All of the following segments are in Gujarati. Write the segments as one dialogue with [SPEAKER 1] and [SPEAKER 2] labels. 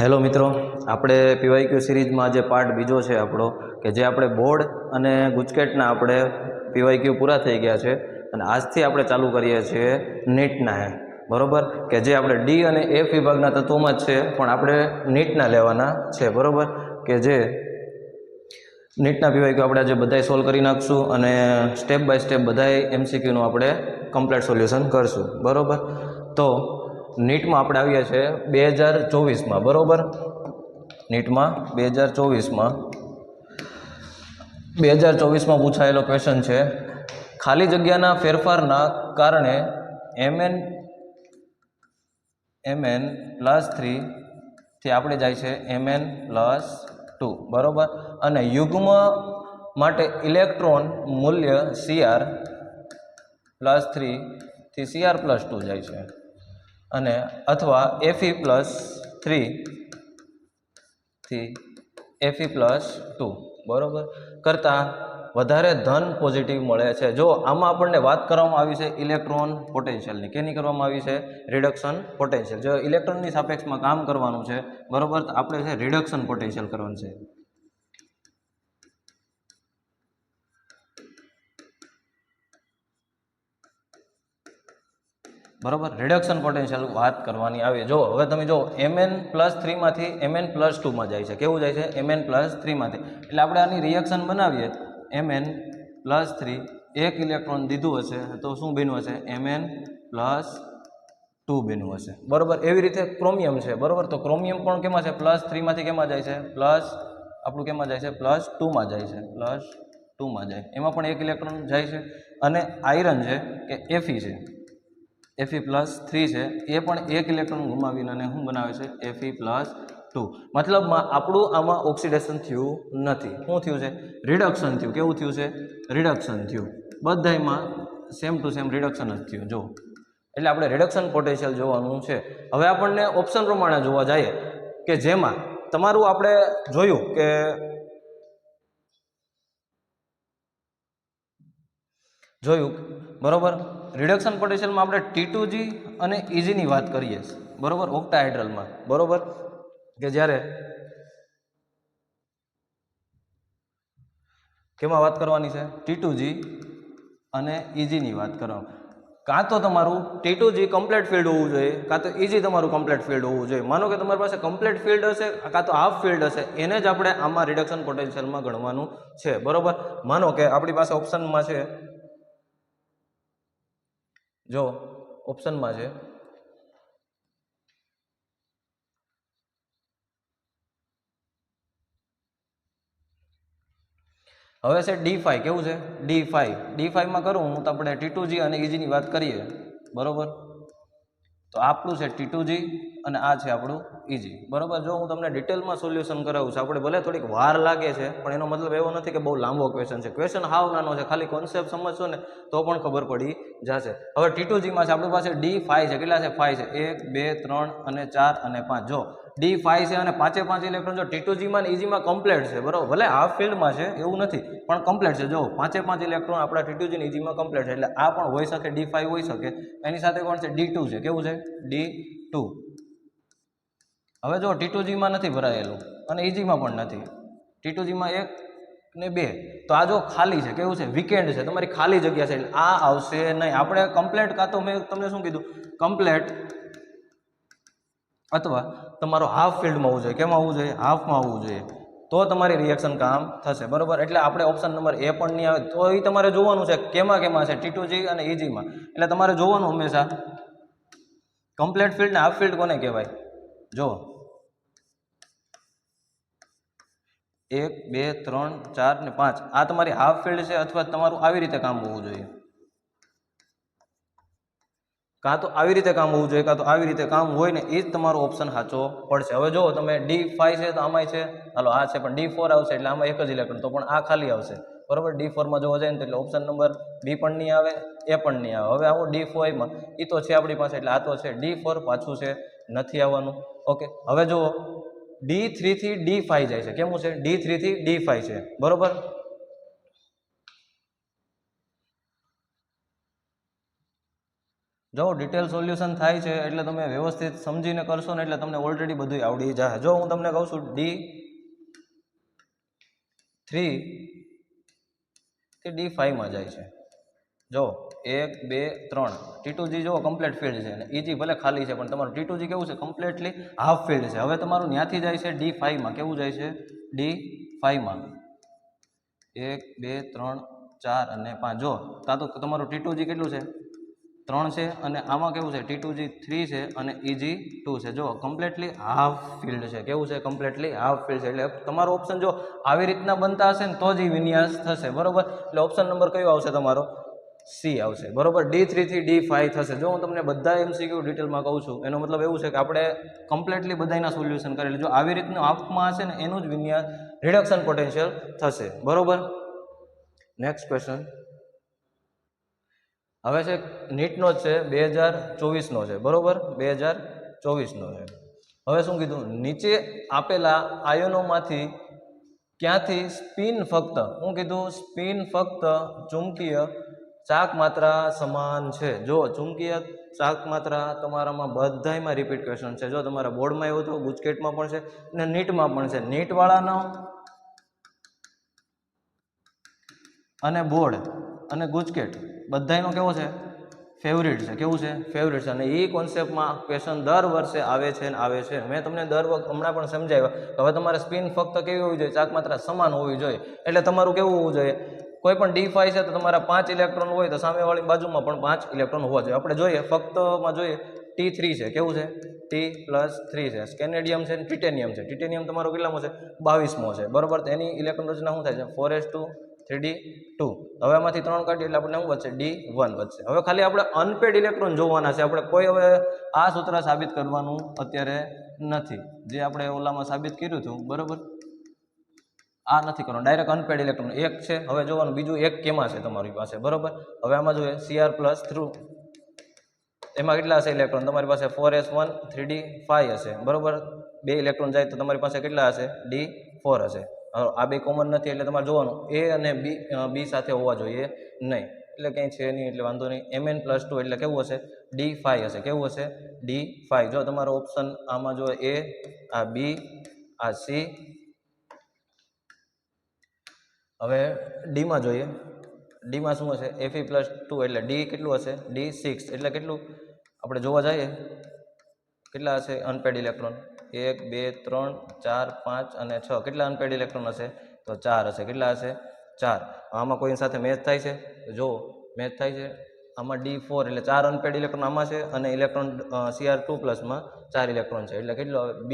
[SPEAKER 1] હેલો મિત્રો, આપણે પીવાયક્યુ સિરીઝમાં જે પાર્ટ બીજો છે આપણો કે જે આપણે બોર્ડ અને ગુજકેટના આપણે પીવાયક્યુ પૂરા થઈ ગયા છે અને આજથી આપણે ચાલુ કરીએ છીએ નીટના બરોબર કે જે આપણે ડી અને એફ વિભાગના તત્વોમાં જ છે પણ આપણે નીટના લેવાના છે બરોબર કે જે નીટના પીવાયક્યુ આપણે આજે બધાય સોલ્વ કરી નાખશું અને સ્ટેપ બાય સ્ટેપ બધાય એમસીક્યુનું આપણે કમ્પ્લીટ સોલ્યુશન કરશું બરોબર. તો નીટમાં આપણે આવીએ છીએ 2024માં બરોબર. નીટમાં 2024માં પૂછાયેલો ક્વેશ્ચન છે, ખાલી જગ્યાના ફેરફારના કારણે mn+3 થી આપણે જાય છે mn+2 બરોબર. અને યુગ્મ માટે ઇલેક્ટ્રોન મૂલ્ય Cr+3 થી Cr+2 જાય છે અને અથવા Fe+3 થી Fe+2 બરોબર કરતાં વધારે ધન પોઝિટિવ મળે છે. જો આમાં આપણને વાત કરવામાં આવી છે ઇલેક્ટ્રોન પોટેન્શિયલની, કેની કરવામાં આવી છે? Reduction potential. જો ઇલેક્ટ્રોનની સાપેક્ષમાં કામ કરવાનું છે બરોબર તો આપણે છે રિડક્શન પોટેન્શિયલ કરવાનું છે બરોબર. રિડક્શન પોટેન્શિયલ વાત કરવાની આવે. જો હવે તમે જો mn+3 માંથી mn+2 માં જાય છે. કેવું જાય છે? mn+3 માંથી. એટલે આપણે આની રિએક્શન બનાવીએ mn+3 એક ઇલેક્ટ્રોન દીધું હશે તો શું બન્યું હશે? mn+2 બન્યું હશે બરોબર. એવી રીતે ક્રોમિયમ છે બરોબર. તો ક્રોમિયમ પણ કેમાં છે? +3 માંથી કેમાં જાય છે? આપણું કેમાં જાય છે? +2 માં જાય છે. +2 માં જાય, એમાં પણ એક ઇલેક્ટ્રોન જાય છે. અને આયરન છે કે Fe છે, Fe+3 છે, એ પણ એક ઇલેક્ટ્રોન ગુમાવીને અને શું બનાવે છે? Fe+2. મતલબમાં આપણું આમાં ઓક્સિડેશન થયું નથી. શું થયું છે? રિડક્શન થયું. કેવું થયું છે? રિડક્શન થયું. બધાયમાં સેમ ટુ સેમ રિડક્શન જ થયું. જો એટલે આપણે રિડક્શન પોટેન્શિયલ જોવાનું છે. હવે આપણને ઓપ્શન પ્રમાણે જોવા જઈએ કે જેમાં તમારું આપણે જોયું કે બરોબર. રિડક્શન પોટેન્શિયલમાં આપણે T2G અને EGની વાત કરીએ બરોબર, ઓક્ટાહાઇડ્રલમાં બરોબર કે જ્યારે કેમાં વાત કરવાની છે? T2G અને EGની વાત કરવાની. કાં તો તમારું T2G કમ્પ્લીટ ફિલ્ડ હોવું જોઈએ, કાં તો EG તમારું કમ્પ્લીટ ફિલ્ડ હોવું જોઈએ. માનો કે તમારી પાસે કમ્પ્લીટ ફિલ્ડ હશે કાં તો હાફ ફિલ્ડ હશે, એને જ આપણે આમાં રિડક્શન પોટેન્શિયલમાં ગણવાનું છે બરોબર. માનો કે આપણી પાસે ઓપ્શનમાં છે, જો ઓપ્શનમાં છે હવે છે D5. કેવું છે? D5 માં કરું હું તો આપણે T2G અને EGની વાત કરીએ બરોબર. તો આપણું છે T2G અને આ છે આપણું EG બરોબર. જો હું તમને ડિટેલમાં સોલ્યુશન કરાવું છું, આપણે ભલે થોડીક વાર લાગે છે પણ એનો મતલબ એવો નથી કે બહુ લાંબો ક્વેશ્ચન છે. ક્વેશ્ચન હાવ નાનો છે, ખાલી કોન્સેપ્ટ સમજશો ને તો પણ ખબર પડી જશે. હવે T2Gમાં છે આપણી પાસે D5 છે. કેટલા છે? 5 છે. 1 2 3 અને 4 અને 5. જો D5 છે અને 5 ઇલેક્ટ્રોન જો T2Gમાં અને EGમાં કમ્પ્લીટ છે બરોબર. ભલે હાફ ફિલ્ડમાં છે એવું નથી પણ કમ્પ્લીટ છે. જો 5 ઇલેક્ટ્રોન આપણા T2G અને EGમાં કમ્પ્લીટ છે એટલે આ પણ હોઈ શકે, D5 હોઈ શકે. એની સાથે કોણ છે? D2 છે. કેવું છે? D2. હવે જો T2Gમાં નથી ભરાયેલું અને EGમાં પણ નથી, T2Gમાં 1 ને 2, તો આ જો ખાલી છે. કેવું છે? વીકેન્ડ છે, તમારી ખાલી જગ્યા છે એટલે આ આવશે નહીં. આપણે કમ્પ્લીટ કાં તો મેં તમને શું કીધું? કમ્પ્લીટ અથવા તમારો હાફ ફિલ્ડમાં હોવું જોઈએ. કેમાં હોવું જોઈએ? હાફમાં હોવું જોઈએ, તો તમારી રિએક્શન કામ થશે બરોબર. એટલે આપણે ઓપ્શન નંબર એ પણ નહીં આવે તો એ તમારે જોવાનું છે કેમાં છે? T2G અને EGમાં. એટલે તમારે જોવાનું હંમેશા કમ્પ્લીટ ફિલ્ડ ને હાફ ફિલ્ડ કોને કહેવાય? જો 1 2 3 4 ને 5 આ તમારી હાફ ફિલ્ડ છે અથવા તમારું આવી રીતે કામ હોવું જોઈએ, કાં તો આવી રીતે કામ હોવું જોઈએ કાં તો આવી રીતે કામ હોય ને એ જ તમારો ઓપ્શન સાચો પડશે. હવે જો તમે D5 છે તો આમાંય છે, હાલો આ છે પણ D4 આવશે એટલે આમાં એક જ ઇલેક્ટ્રોન, તો પણ આ ખાલી આવશે બરોબર. D4માં જોવા જાય ને એટલે ઓપ્શન નંબર B પણ નહીં આવે, એ પણ નહીં આવે. હવે આવો D5માં એ તો છે આપણી પાસે એટલે આ તો છે. D4 પાછું છે, નથી આવવાનું. ઓકે. હવે જો D3 થી D5 જાય છે. કેવું છે? D3 થી D5 છે બરોબર. જો ડિટેલ સોલ્યુશન થાય છે એટલે તમે વ્યવસ્થિત સમજીને કરશો ને એટલે તમને ઓલરેડી બધું આવડી જાય. જો હું તમને કહું છું D3 થી D5 જાય છે. જો 1 2 3 T2G જો કમ્પ્લીટ ફિલ્ડ છે અને EG ભલે ખાલી છે પણ તમારું T2G કેવું છે કમ્પ્લીટલી હાફ ફિલ્ડ છે. હવે તમારું ત્યાંથી જાય છે D5 કેવું જાય છે D5 1 2 3 4 અને 5 જો કાં તો તમારું T2G કેટલું છે 3 છે અને આમાં કેવું છે T2G 3 છે અને EG 2 છે. જો કમ્પ્લીટલી હાફ ફિલ્ડ છે. કેવું છે કમ્પ્લીટલી હાફ ફિલ્ડ છે. એટલે તમારો ઓપ્શન જો આવી રીતના બનતા હશે ને તો જ વિન્યાસ થશે. બરોબર. એટલે ઓપ્શન નંબર કયો આવશે તમારો સી આવશે. બરોબર. D3 થી D5 થશે. જો હું તમને બધા MCQ ડિટેલમાં કહું છું એનો મતલબ એવું છે કે આપણે કમ્પ્લીટલી બધાના સોલ્યુશન કરેલું. જો આવી રીતનું હાફમાં હશે ને એનું જ વિન્યાસ રિડક્શન પોટેન્શિયલ થશે. બરોબર. નેક્સ્ટ ક્વેશ્ચન હવે છે નીટનો જ છે 2024નો છે. બરોબર. 2024નો છે. હવે શું કીધું નીચે આપેલા આયનોમાંથી ક્યાંથી સ્પિન ફક્ત શું કીધું સ્પિન ફક્ત ચુંબકીય ચાક માત્રા સમાન છે. જો ચુંબકીય ચાક માત્રા તમારામાં બધાયમાં રિપીટ ક્વેશ્ચન છે. જો તમારા બોર્ડમાં એવું તો ગુજકેટમાં પણ છે અને નીટમાં પણ છે. નીટવાળાનો અને બોર્ડ અને ગુજકેટ બધાયનો કેવો છે ફેવરિટ છે. કેવું છે ફેવરિટ છે. અને એ કોન્સેપ્ટમાં ક્વેશ્ચન દર વર્ષે આવે છે ને આવે છે. મેં તમને દર વખત હમણાં પણ સમજાવ્યા કે હવે તમારે સ્પિન ફક્ત કેવી હોવી જોઈએ ચાક માત્રા સમાન હોવી જોઈએ. એટલે તમારું કેવું હોવું જોઈએ કોઈ પણ D5 છે તો તમારા 5 ઇલેક્ટ્રોન હોય તો સામેવાળી બાજુમાં પણ 5 ઇલેક્ટ્રોન હોવા જોઈએ. આપણે જોઈએ ફક્તમાં જોઈએ T3 છે. કેવું છે T+3 છે. સ્કેનેડિયમ છે ટિટેનિયમ છે. ટિટેનિયમ તમારો કેટલામો છે 22મો છે. બરોબર. તો એની ઇલેક્ટ્રોન રચના શું થાય છે 4s2 3d2. હવે આમાંથી 3 કાઢીએ એટલે આપણે શું વધશે D1 વધશે. હવે ખાલી આપણે અનપેડ ઇલેક્ટ્રોન જોવાના છે. આપણે કોઈ હવે આ સૂત્ર સાબિત કરવાનું અત્યારે નથી જે આપણે ઓલામાં સાબિત કર્યું હતું. બરોબર. આ નથી કરવાનું ડાયરેક્ટ અનપેડ ઇલેક્ટ્રોન એક છે. હવે જોવાનું બીજું એક કેમાં છે તમારી પાસે. બરોબર. હવે આમાં જોઈએ Cr+3 એમાં કેટલા હશે ઇલેક્ટ્રોન તમારી પાસે 4s1 3d5 હશે. બરોબર. 2 ઇલેક્ટ્રોન જાય તો તમારી પાસે કેટલા હશે D4 હશે. આ બે કોમન નથી એટલે તમારે જોવાનું A અને B સાથે હોવા જોઈએ નહીં. એટલે કંઈ છે નહીં એટલે વાંધો નહીં. Mn+2 એટલે કેવું હશે D5 હશે. કેવું હશે D5. જો તમારો ઓપ્શન આમાં જો A આ B આ C. હવે ડીમાં જોઈએ. ડીમાં શું હશે Fe+2 એટલે D કેટલું હશે D6 એટલે કેટલું આપણે જોવા જઈએ કેટલા હશે અનપેડ ઇલેક્ટ્રોન 1 2 3 4 5 અને 6 કેટલા અનપેડ ઇલેક્ટ્રોન હશે તો 4 હશે. કેટલા હશે 4. આમાં કોઈ સાથે મેચ થાય છે જો મેચ થાય છે આમાં D4 એટલે 4 અનપેડ ઇલેક્ટ્રોન આમાં છે અને ઇલેક્ટ્રોન Cr2+ માં 4 ઇલેક્ટ્રોન છે એટલે કેટલો B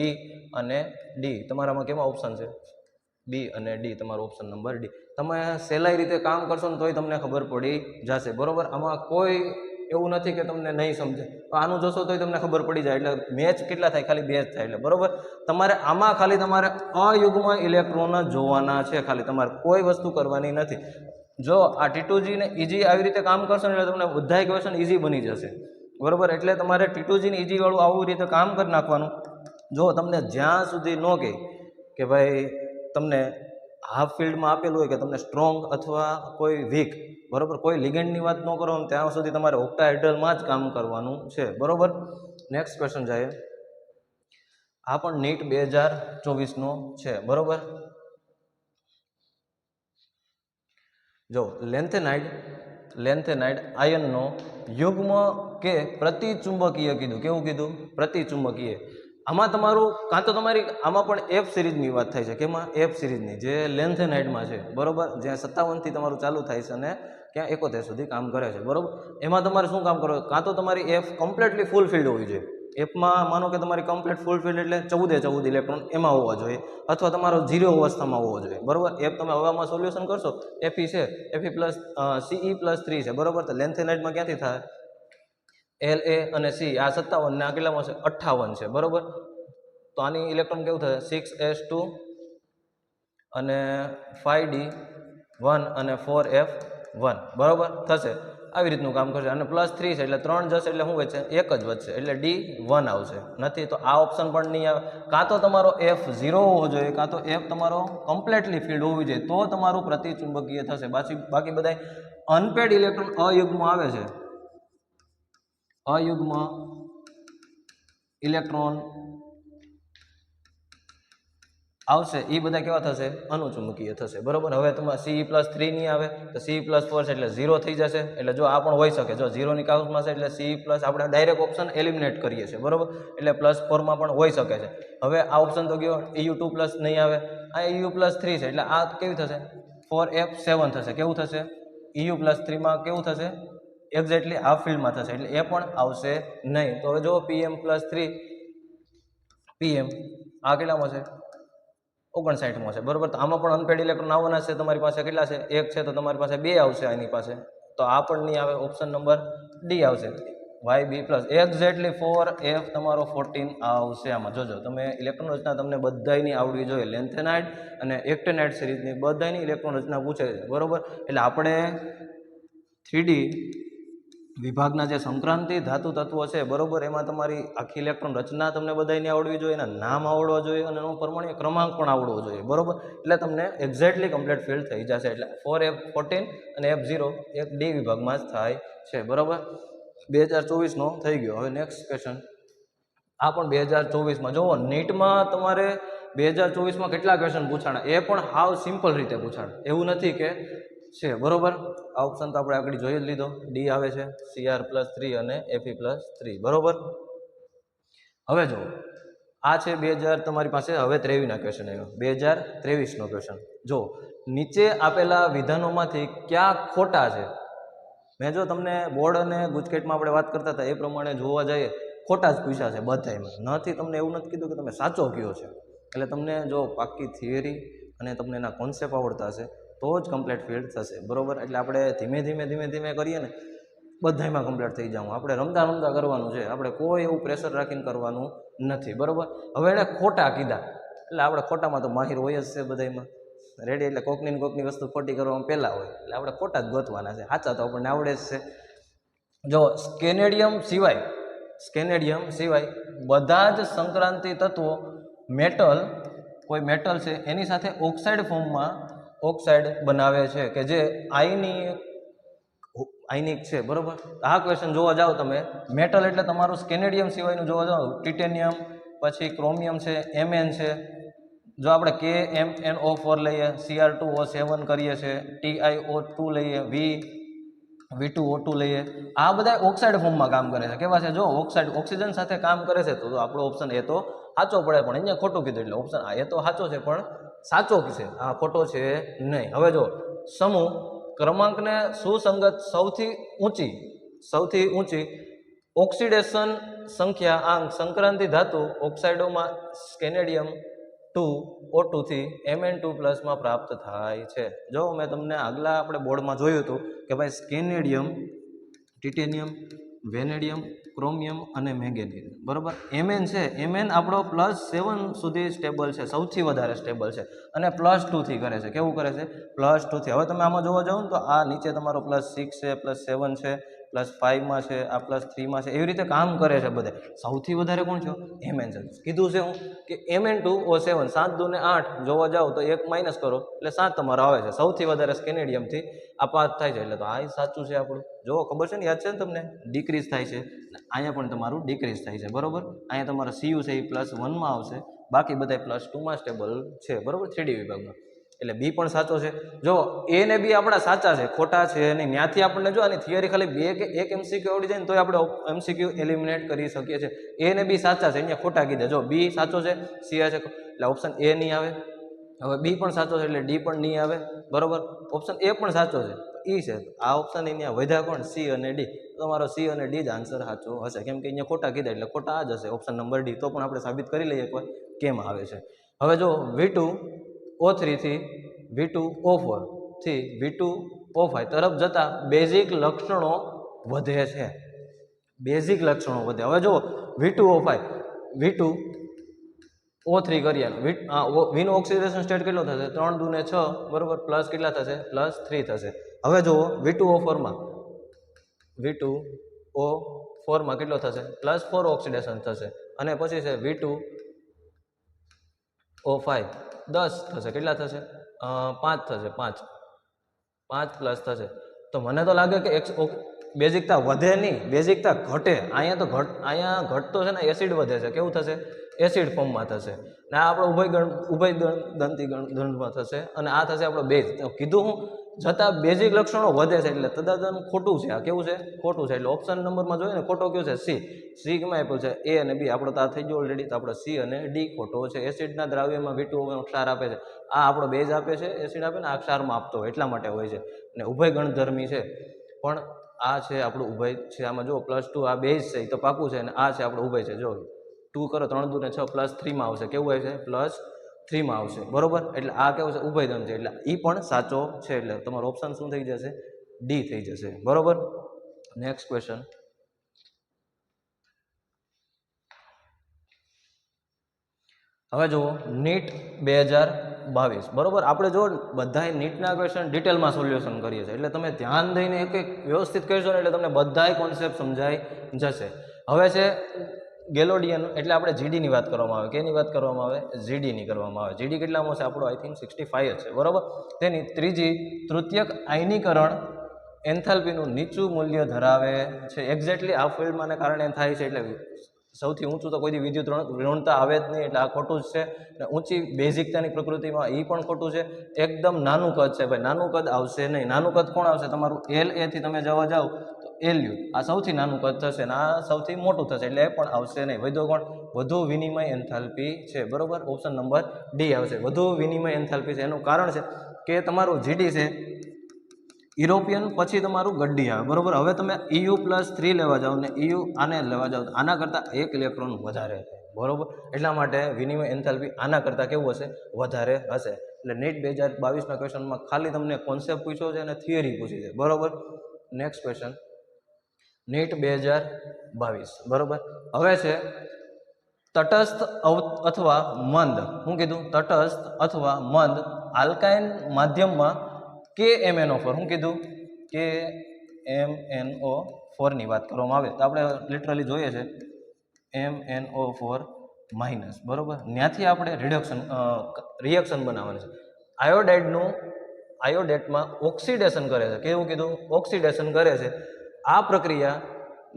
[SPEAKER 1] અને D તમારામાં કેમાં ઓપ્શન છે B અને D તમારો ઓપ્શન નંબર D. તમે સહેલાઈ રીતે કામ કરશો ને તોય તમને ખબર પડી જશે. બરોબર. આમાં કોઈ એવું નથી કે તમને નહીં સમજે. આનું જોશો તોય તમને ખબર પડી જાય. એટલે મેચ કેટલા થાય ખાલી 2 જ થાય. એટલે બરોબર તમારે આમાં ખાલી તમારે અયુગ્મ ઇલેક્ટ્રોન જ જોવાના છે. ખાલી તમારે કોઈ વસ્તુ કરવાની નથી. જો આ T2G ને EG આવી રીતે કામ કરશો ને એટલે તમને બધાય ક્વેશ્ચન ઇઝી બની જશે. બરોબર. એટલે તમારે T2G ને EG વાળું આવું રીતે કામ કરી નાખવાનું. જો તમને જ્યાં સુધી ન કહે કે ભાઈ તમને હાફ ફિલ્ડમાં આપેલું હોય કે તમને સ્ટ્રોંગ અથવા કોઈ વીક બરોબર કોઈ લિગેન્ડની વાત ન કરો ત્યાં સુધી તમારે ઓક્ટાહેડ્રલમાં જ કામ કરવાનું છે. બરોબર. નેક્સ્ટ ક્વેશ્ચન જાય. આ પણ નીટ 2024નો છે. બરોબર. જો લેન્થેનાઇડ આયનનો યુગ્મ કે પ્રતિચુંબકીય કીધું. કેવું કીધું પ્રતિચુંબકીય. આમાં તમારું કાં તો તમારી આમાં પણ F સિરીઝની વાત થાય છે. કેમાં F સિરીઝની જે લેન્થેનાઇડમાં છે. બરોબર. જ્યાં 57 થી તમારું ચાલુ થાય છે અને ક્યાં 71 સુધી કામ કરે છે. બરોબર. એમાં તમારે શું કામ કરો કાં તો તમારી F કમ્પ્લીટલી ફૂલ ફિલ્ડ હોવી જોઈએ. એફમાં માનો કે તમારી કમ્પ્લીટ ફૂલ ફિલ્ડ એટલે 14 ઇલેક્ટ્રોન એમાં હોવા જોઈએ અથવા તમારો 0 અવસ્થામાં હોવો જોઈએ. બરોબર. એફ તમે હવામાં સોલ્યુશન કરશો Fe છે Ce+3 છે. બરોબર. તો લેન્થેનાઇડમાં ક્યાંથી થાય La અને C આ 57 ને આ કેટલામાં છે 58 છે. બરોબર. તો આની ઇલેક્ટ્રોન કેવું થશે 6s2 અને 5d1 અને 4f1 બરોબર થશે. આવી રીતનું કામ કરશે અને +3 છે એટલે 3 જશે એટલે શું વધશે 1 જ વધશે એટલે D1 આવશે. નથી તો આ ઓપ્શન પણ નહીં આવે. કાં તો તમારો F0 હોવો જોઈએ કાં તો F તમારો કમ્પ્લીટલી ફિલ્ડ હોવી જોઈએ તો તમારું પ્રતિચુંબકીય થશે. બાકી બધા અનપેડ ઇલેક્ટ્રોન અયુગ્મ આવે છે અયુગ્મ ઇલેક્ટ્રોન આવશે એ બધા કેવા થશે અનુચુંબકીય થશે બરોબર હવે તમારે Ce+3 નહીં આવે તો Ce+4 છે એટલે 0 થઈ જશે એટલે જો આ પણ હોઈ શકે જો 0 ની કાઉન્ટમાં છે એટલે Ce+ આપણે ડાયરેક્ટ ઓપ્શન એલિમિનેટ કરીએ છીએ બરોબર એટલે +4 માં પણ હોઈ શકે છે હવે આ ઓપ્શન તો ગયો Eu2+ નહીં આવે આ Eu+3 છે એટલે આ કેવી થશે 4F7 થશે કેવું થશે Eu+3 માં કેવું થશે એક્ઝેક્ટલી આ ફિલ્ડમાં થશે એટલે એ પણ આવશે નહીં તો હવે જો Pm+3 Pm આ કેટલામાં છે 59 છે બરોબર તો આમાં પણ અનપેડ ઇલેક્ટ્રોન આવવાના છે તમારી પાસે કેટલા છે એક છે તો તમારી પાસે બે આવશે આની પાસે તો આ પણ નહીં આવે ઓપ્શન નંબર ડી આવશે Yb+ એક્ઝેક્ટલી 4F તમારો 14 આવશે આમાં જોજો તમે ઇલેક્ટ્રોન રચના તમને બધાયની આવડવી જોઈએ લેન્થેનાઇડ અને એક્ટેનાઇડ સિરીઝની બધાયની ઇલેક્ટ્રોન રચના પૂછે છે બરોબર એટલે આપણે 3D વિભાગના જે સંક્રાંતિ ધાતુ તત્વો છે બરોબર એમાં તમારી આખી ઇલેક્ટ્રોન રચના તમને બધાયની આવડવી જોઈએ એના નામ આવડવા જોઈએ અને એનો પરમાણ્વીય ક્રમાંક પણ આવડવો જોઈએ બરોબર એટલે તમને એક્ઝેક્ટલી કમ્પ્લીટ ફિલ્ડ થઈ જશે એટલે 4F14 અને F0 એક ડી વિભાગમાં જ થાય છે બરોબર 2024 નો થઈ ગયો હવે નેક્સ્ટ ક્વેશ્ચન આ પણ 2024 જુઓ નીટમાં તમારે 2024 કેટલા ક્વેશ્ચન પૂછાણા એ પણ હાવ સિમ્પલ રીતે પૂછાણા એવું નથી કે છે બરોબર આ ઓપ્શન તો આપણે આગળ જોઈ જ લીધો ડી આવે છે Cr+3 અને Fe+3 બરોબર હવે જો આ છે 2000 તમારી પાસે હવે 23 ના ક્વેશ્ચન આવ્યો 2023 નો ક્વેશ્ચન જો નીચે આપેલા વિધાનોમાંથી ક્યાં ખોટા છે મેં જો તમને બોર્ડ અને ગુજકેટમાં આપણે વાત કરતા હતા એ પ્રમાણે જોવા જઈએ ખોટા જ પૂછ્યા છે બધાયમાં નથી તમને એવું નથી કીધું કે તમે સાચો કયો છે એટલે તમને જો પાક્કી થિયરી અને તમને એના કોન્સેપ્ટ આવડતા હશે તો જ કમ્પ્લીટ ફિલ્ડ થશે બરોબર એટલે આપણે ધીમે ધીમે કરીએ ને બધાયમાં કમ્પ્લીટ થઈ જવું આપણે રમતા કરવાનું છે આપણે કોઈ એવું પ્રેશર રાખીને કરવાનું નથી બરોબર હવે એને ખોટા કીધા એટલે આપણે ખોટામાં તો માહિર હોય જ છે બધાયમાં રેડી એટલે કોકની વસ્તુ ખોટી કરવામાં પહેલાં હોય એટલે આપણે ખોટા જ ગોતવાના છે સાચા તો આપણને આવડે જ છે જો સ્કેનેડિયમ સિવાય બધા જ સંક્રાંતિ તત્વો કોઈ મેટલ છે એની સાથે ઓક્સાઇડ ફોર્મમાં ઓક્સાઇડ બનાવે છે કે જે આયનિક છે બરોબર આ ક્વેશ્ચન જોવા જાઓ તમે મેટલ એટલે તમારું સ્કેનેડિયમ સિવાયનું જોવા જાઓ ટિટેનિયમ પછી ક્રોમિયમ છે Mn છે જો આપણે KMnO4 લઈએ Cr2O7 કરીએ છીએ TiO2 લઈએ V2O2 લઈએ આ બધા ઓક્સાઇડ ફોર્મમાં કામ કરે છે કેવા છે જો ઓક્સાઇડ ઓક્સિજન સાથે કામ કરે છે તો આપણો ઓપ્શન એ તો સાચો પડે પણ અહીંયા ખોટું કીધું એટલે ઓપ્શન આ એ તો સાચો છે પણ સાચો છે આ ખોટો છે નહીં હવે જો સમૂહ ક્રમાંકને સુસંગત સૌથી ઊંચી ઓક્સિડેશન સંખ્યા આંક સંક્રાંતિ ધાતુ ઓક્સાઇડોમાં સ્કેનેડિયમ 2O2 થી Mn2+ માં પ્રાપ્ત થાય છે જો મેં તમને આગલા આપણે બોર્ડમાં જોયું હતું કે ભાઈ સ્કેનેડિયમ ટિટેનિયમ વેનેડિયમ ક્રોમિયમ અને મેંગેનીઝ બરોબર Mn છે Mn આપણો +7 સુધી સ્ટેબલ છે સૌથી વધારે સ્ટેબલ છે અને +2 થી કરે છે કેવું કરે છે +2 થી હવે તમે આમાં જોવા જાઓ ને તો આ નીચે તમારો +6 છે +7 છે +5 માં છે આ +3 માં છે એવી રીતે કામ કરે છે બધે સૌથી વધારે કોણ છે Mn છે કીધું છે હું કે Mn2O7 7 દુ ને 8 જોવા જાઓ તો 1 માઇનસ કરો એટલે 7 તમારો આવે છે સૌથી વધારે સ્કેનેડિયમ થી આ પાસ થાય છે એટલે તો આ સાચું છે આપણું જો ખબર છે ને યાદ છે ને તમને ડિક્રીઝ થાય છે અહીંયા પણ તમારું ડિક્રીઝ થાય છે બરોબર અહીંયા તમારો Cu છે એ +1 માં આવશે બાકી બધા +2 માં સ્ટેબલ છે બરોબર 3D વિભાગમાં એટલે બી પણ સાચો છે જો એ ને બી આપણા સાચા છે ખોટા છે નહીં ત્યાંથી આપણને જો આની થિયરી ખાલી 2 કે 1 MCQ આવડી જાય ને તો આપણે MCQ એલિમિનેટ કરી શકીએ છીએ એ ને બી સાચા છે અહીંયા ખોટા કીધા જો બી સાચો છે સી છે એટલે ઓપ્શન એ નહીં આવે હવે બી પણ સાચો છે એટલે ડી પણ નહીં આવે બરોબર ઓપ્શન એ પણ સાચો છે ઈ છે આ ઓપ્શન અહીંયા વધ્યા કોણ સી અને ડી તમારો સી અને ડી જ આન્સર સાચો હશે કેમ કે અહીંયા ખોટા કીધા એટલે ખોટા જ હશે ઓપ્શન નંબર ડી તો પણ આપણે સાબિત કરી લઈએ એકવાર કેમ આવે છે હવે જો V2O3 થી V2O4 થી V2O5 તરફ જતા બેઝિક લક્ષણો વધે છે હવે જો V2O5 V2O3 કરીએ વીનો ઓક્સિડેશન સ્ટેટ કેટલો થશે 3 દુ ને 6 બરોબર પ્લસ કેટલા થશે +3 થશે હવે જો V2O4 માં કેટલો થશે +4 ઓક્સિડેશન થશે અને પછી છે V2O5 10 થશે કેટલા થશે 5 થશે 5 પ્લસ થશે તો મને તો લાગે કે બેઝિકતા વધે નહીં, બેઝિકતા ઘટે. અહીંયા ઘટતો છે ને એસિડ વધે છે. કેવું થશે? એસિડ ફોર્મમાં થશે. ને આ આપણો ઉભયદંતી ગણમાં થશે અને આ થશે આપણો બેઝ. કીધું હું છતાં બેઝિક લક્ષણો વધે છે એટલે તદ્દન ખોટું છે. આ કેવું છે? ખોટું છે. એટલે ઓપ્શન નંબરમાં જોઈએ ને ખોટો કયો છે? સી. સી કેમાં આપ્યું છે? એ અને બી. આપણો તો આ થઈ ગયો ઓલરેડી. તો આપણો સી અને ડી ખોટો છે. એસિડના દ્રાવ્યમાં V2O ક્ષાર આપે છે. આ આપણો બેઝ આપે છે, એસિડ આપે ને આ ક્ષારમાં આપતો હોય એટલા માટે હોય છે. અને ઉભય ગણધર્મી છે પણ આ છે આપણું ઉભય છે. આમાં જો +2 આ બેઝ છે એ તો પાકું છે અને આ છે આપણું ઉભય છે. જો 2 કરો 3 દૂને 6 +3 માં આવશે. કેવું આવશે? +3 માં આવશે. બરોબર. એટલે આ કેવું છે? ઉભયદંત છે. એટલે એ પણ સાચો છે. એટલે તમારો ઓપ્શન શું થઈ જશે? ડી થઈ જશે. બરોબર. Next question. હવે જુઓ નીટ 2022. બરોબર. આપણે જો બધા નીટના ક્વેશ્ચન ડિટેલમાં સોલ્યુશન કરીએ છીએ એટલે તમે ધ્યાન દઈને એક એક વ્યવસ્થિત કરશો ને એટલે તમને બધાય કોન્સેપ્ટ સમજાઈ જશે. હવે છે ગેલોડિયન એટલે આપણે જીડીની વાત કરવામાં આવે. કેની વાત કરવામાં આવે? જીડીની કરવામાં આવે. જીડી કેટલામાં છે? આપણો આઈ થિંક 65 છે. બરોબર. તેની ત્રીજી તૃતીયક આયનીકરણ એન્થાલ્પીનું નીચું મૂલ્ય ધરાવે છે. એક્ઝેક્ટલી આ ફિલ્ડમાંને કારણે થાય છે. એટલે સૌથી ઊંચું તો કોઈ વિદ્યુત ઋણતા આવે જ નહીં એટલે આ ખોટું જ છે. અને ઊંચી બેઝિકતાની પ્રકૃતિમાં એ પણ ખોટું છે. એકદમ નાનું કદ છે ભાઈ. નાનું કદ આવશે નહીં. નાનું કદ કોણ આવશે? તમારું LA થી તમે જવા જાઓ તો LU. આ સૌથી નાનું કદ થશે અને આ સૌથી મોટું થશે એટલે એ પણ આવશે નહીં. વધુ કોણ? વધુ વિનિમય એન્થાલ્પી છે. બરોબર. ઓપ્શન નંબર ડી આવશે. વધુ વિનિમય એન્થાલ્પી છે. એનું કારણ છે કે તમારું જીડી છે યુરોપિયન પછી તમારું ગડ્ડી આવે. બરોબર. હવે તમે EU+3 લેવા જાઓ ને EU આને લેવા જાઓ આના કરતાં 1 ઇલેક્ટ્રોન વધારે છે. બરોબર. એટલા માટે વિનિમય એન્થાલ્પી આના કરતાં કેવું હશે? વધારે હશે. એટલે નીટ 2022ના ક્વેશ્ચનમાં ખાલી તમને કોન્સેપ્ટ પૂછ્યો છે અને થિયરી પૂછી છે. બરોબર. Next question. નીટ 2022. બરોબર. હવે છે તટસ્થ અથવા મંદ. શું કીધું? તટસ્થ અથવા મંદ આલ્કાઇન માધ્યમમાં KMnO4. શું કીધું? KMnO4 ની વાત કરવામાં આવે તો આપણે લિટરલી જોઈએ છે MnO4-. બરોબર. ત્યાંથી આપણે રિએક્શન બનાવવાનું છે. આયોડાઇડમાં ઓક્સિડેશન કરે છે. કેવું કીધું? ઓક્સિડેશન કરે છે. આ પ્રક્રિયા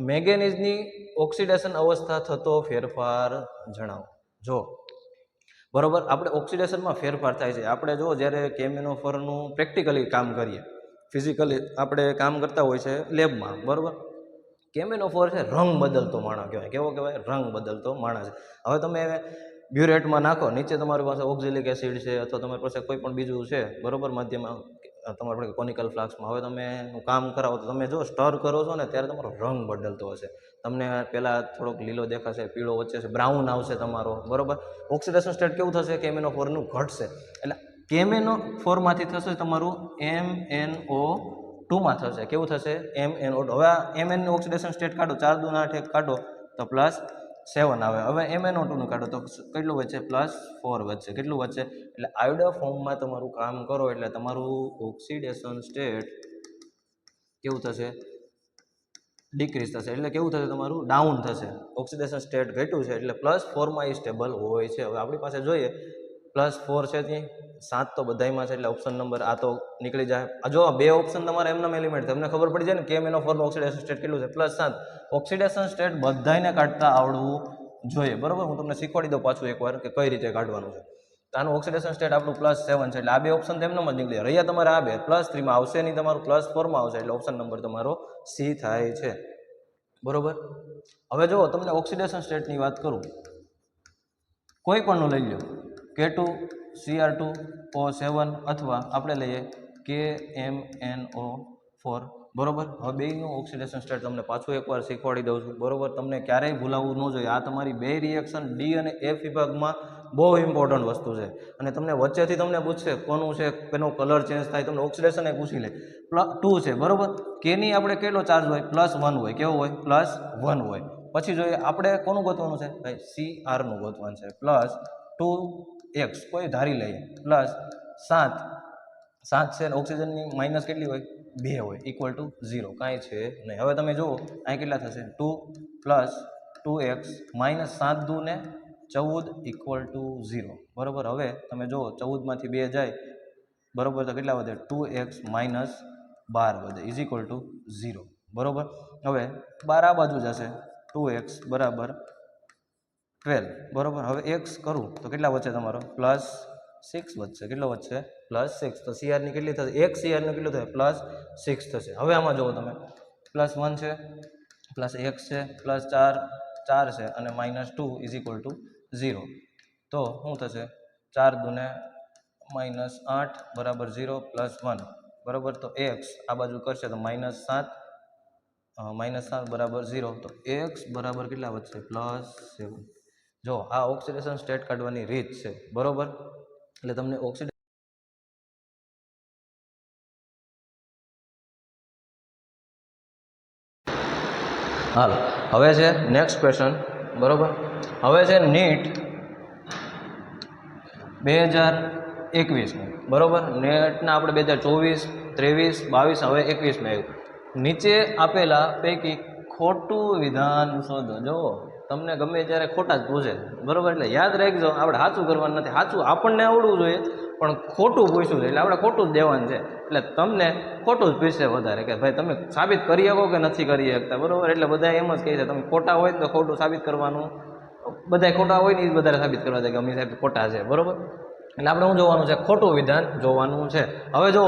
[SPEAKER 1] મેંગેનીઝની ઓક્સિડેશન અવસ્થા થતો ફેરફાર જણાવો. જો બરોબર. આપણે ઓક્સિડેશનમાં ફેરફાર થાય છે. આપણે જો જ્યારે KMnO4નું પ્રેક્ટિકલી કામ કરીએ, ફિઝિકલી આપણે કામ કરતા હોય છે લેબમાં. બરોબર. KMnO4 છે રંગ બદલતો માણસ કહેવાય. કેવો કહેવાય? રંગ બદલતો માણસ. હવે તમે બ્યુરેટમાં નાખો, નીચે તમારી પાસે ઓક્ઝેલિક એસિડ છે અથવા તમારી પાસે કોઈ પણ બીજું છે. બરોબર. માધ્યમમાં તમારે કોનિકલ ફ્લાસ્કમાં હવે તમે કામ કરાવો તો તમે જો સ્ટર કરો છો ને ત્યારે તમારો રંગ બદલતો હશે. તમને પહેલાં થોડોક લીલો દેખાશે, પીળો વચ્ચે છે, બ્રાઉન આવશે તમારો. બરોબર. ઓક્સિડેશન સ્ટેટ કેવું થશે? KMnO4નું ઘટશે. એટલે KMnO4માંથી થશે તમારું MnO2 માં થશે. કેવું થશે? MnO2. હવે આ Mn નું ઓક્સિડેશન સ્ટેટ કાઢો, 4 દુ 8 1 કાઢો તો +7 આવે. હવે MnO2 નું કાઢો તો કેટલું વધશે? +4 વધશે. કેટલું વધશે? એટલે આયોડા ફોર્મમાં તમારું કામ કરો એટલે તમારું ઓક્સિડેશન સ્ટેટ કેવું થશે? ડિક્રીઝ થશે. એટલે કેવું થશે? તમારું ડાઉન થશે. ઓક્સિડેશન સ્ટેટ ઘટ્યું છે એટલે +4 માં સ્ટેબલ હોય છે. હવે આપણી પાસે જોઈએ +4 છે ત્યાં 7 તો બધામાં છે એટલે ઓપ્શન નંબર આ તો નીકળી જાય. જો બે ઓપ્શન તમારે એમના એલિમેન્ટ તમને ખબર પડી જાય ને KMnO4નું ઓક્સિડેશન સ્ટેટ કેટલું છે? +7. ઓક્સિડેશન સ્ટેટ બધાને કાઢતા આવડવું જોઈએ. બરોબર. હું તમને શીખવાડી દઉં પાછું એકવાર કે કઈ રીતે કાઢવાનું છે. તો આનું ઓક્સિડેશન સ્ટેટ આપણું +7 છે એટલે આ બે ઓપ્શન તેમનામાં જ નીકળી રહ્યા. તમારે આ બે +3 માં આવશે નહીં, તમારું +4 માં આવશે એટલે ઓપ્શન નંબર તમારો સી થાય છે. બરોબર. હવે જો તમને ઓક્સિડેશન સ્ટેટની વાત કરું, કોઈ પણનું લઈ લો, K2Cr2O7 અથવા આપણે લઈએ KMnO4. બરોબર. હવે બેયનું ઓક્સિડેશન સ્ટેટ તમને પાછું એકવાર શીખવાડી દઉં છું. બરોબર. તમને ક્યારેય ભૂલાવવું ન જોઈએ. આ તમારી બે રિએક્શન ડી અને એફ વિભાગમાં બહુ ઇમ્પોર્ટન્ટ વસ્તુ છે. અને તમને વચ્ચેથી તમને પૂછશે કોનું છે, એનો કલર ચેન્જ થાય, તમને ઓક્સિડેશન એ પૂછી લે. +2 છે. બરોબર. કેની આપણે કેટલો ચાર્જ હોય? +1 હોય. કેવો હોય? +1 હોય. પછી જોઈએ આપણે કોનું ગોતવાનું છે? ભાઈ Cr નું ગોતવાનું છે. +2x કોઈ ધારી લઈએ +7 છે. ઓક્સિજનની માઇનસ કેટલી હોય? 2 હોય. =0. કાંઈ છે નહીં. હવે તમે જુઓ અહીં કેટલા થશે? 2 + 2x -7 દુ ને 14 = 0. બરોબર. હવે તમે જુઓ 14 માંથી 2 જાય બરોબર તો કેટલા વધે? 2x - 12 વધે =0. બરોબર. હવે 12 આ બાજુ જશે 2x બરાબર 12 બરોબર. હવે x કરું તો કેટલા વધશે તમારો +6 વધશે. કેટલો વધશે +6. તો CR ની કેટલી થશે 1 CR નું કેટલું થશે +6 થશે. હવે આમાં જુઓ તમે +1 છે +x છે +4 છે અને -2 = 0. તો શું થશે 4 દુને -8 બરાબર 0 +1 બરાબર. તો x આ બાજુ કરશે તો -7 બરાબર 0. તો x બરાબર કેટલા વધશે +7. જો આ ઓક્સિડેશન સ્ટેટ કાઢવાની રીત છે બરોબર. એટલે તમને ઓક્સિડેશન હાલ હવે છે નેક્સ્ટ ક્વેશ્ચન બરોબર. હવે છે નીટ 2021 બરોબર. નેટના આપણે 2024 23 22 હવે 21 આવ્યું. નીચે આપેલા પૈકી ખોટું વિધાન શોધો. જો તમને ગમે ત્યારે ખોટા જ પૂછે બરોબર. એટલે યાદ રાખજો આપણે સાચું કરવાનું નથી. સાચું આપણને આવડવું જોઈએ પણ ખોટું પૂછ્યું છે એટલે આપણે ખોટું જ દેવાનું છે. એટલે તમને ખોટું જ પૂછશે વધારે કે ભાઈ તમે સાબિત કરી શકો કે નથી કરી શકતા બરોબર. એટલે બધા એમ જ કહે છે તમે ખોટા હોય તો ખોટું સાબિત કરવાનું. બધા ખોટા હોય ને એ વધારે સાબિત કરવા દે કે અમે સાહેબ ખોટા છે બરોબર. એટલે આપણે શું જોવાનું છે ખોટું વિધાન જોવાનું છે. હવે જો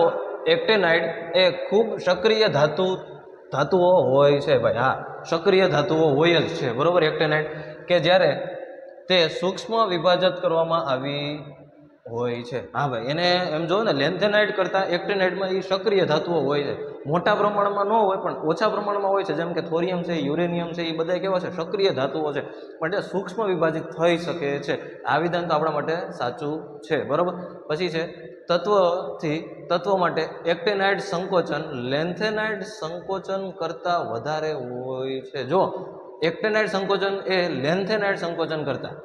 [SPEAKER 1] એક્ટેનાઇડ એ ખૂબ સક્રિય ધાતુઓ હોય છે ભાઈ. હા સક્રિય ધાતુઓ હોય જ છે બરોબર. એક્ટેનાઇડ કે જ્યારે તે સૂક્ષ્મ વિભાજિત કરવામાં આવી હોય છે. હા ભાઈ એને એમ જો ને લેન્થેનાઇડ કરતાં એક્ટેનાઇડમાં એ સક્રિય ધાતુઓ હોય છે. મોટા પ્રમાણમાં ન હોય પણ ઓછા પ્રમાણમાં હોય છે. જેમ કે થોરિયમ છે યુરેનિયમ છે એ બધા કેવા છે સક્રિય ધાતુઓ છે પણ તે સૂક્ષ્મ વિભાજિત થઈ શકે છે. આ વિધાન તો આપણા માટે સાચું છે બરોબર. પછી છે તત્વ માટે એક્ટેનાઇડ સંકોચન લેન્થેનાઇડ સંકોચન કરતાં વધારે હોય છે. જો એક્ટેનાઇડ સંકોચન એ લેન્થેનાઇડ સંકોચન કરતાં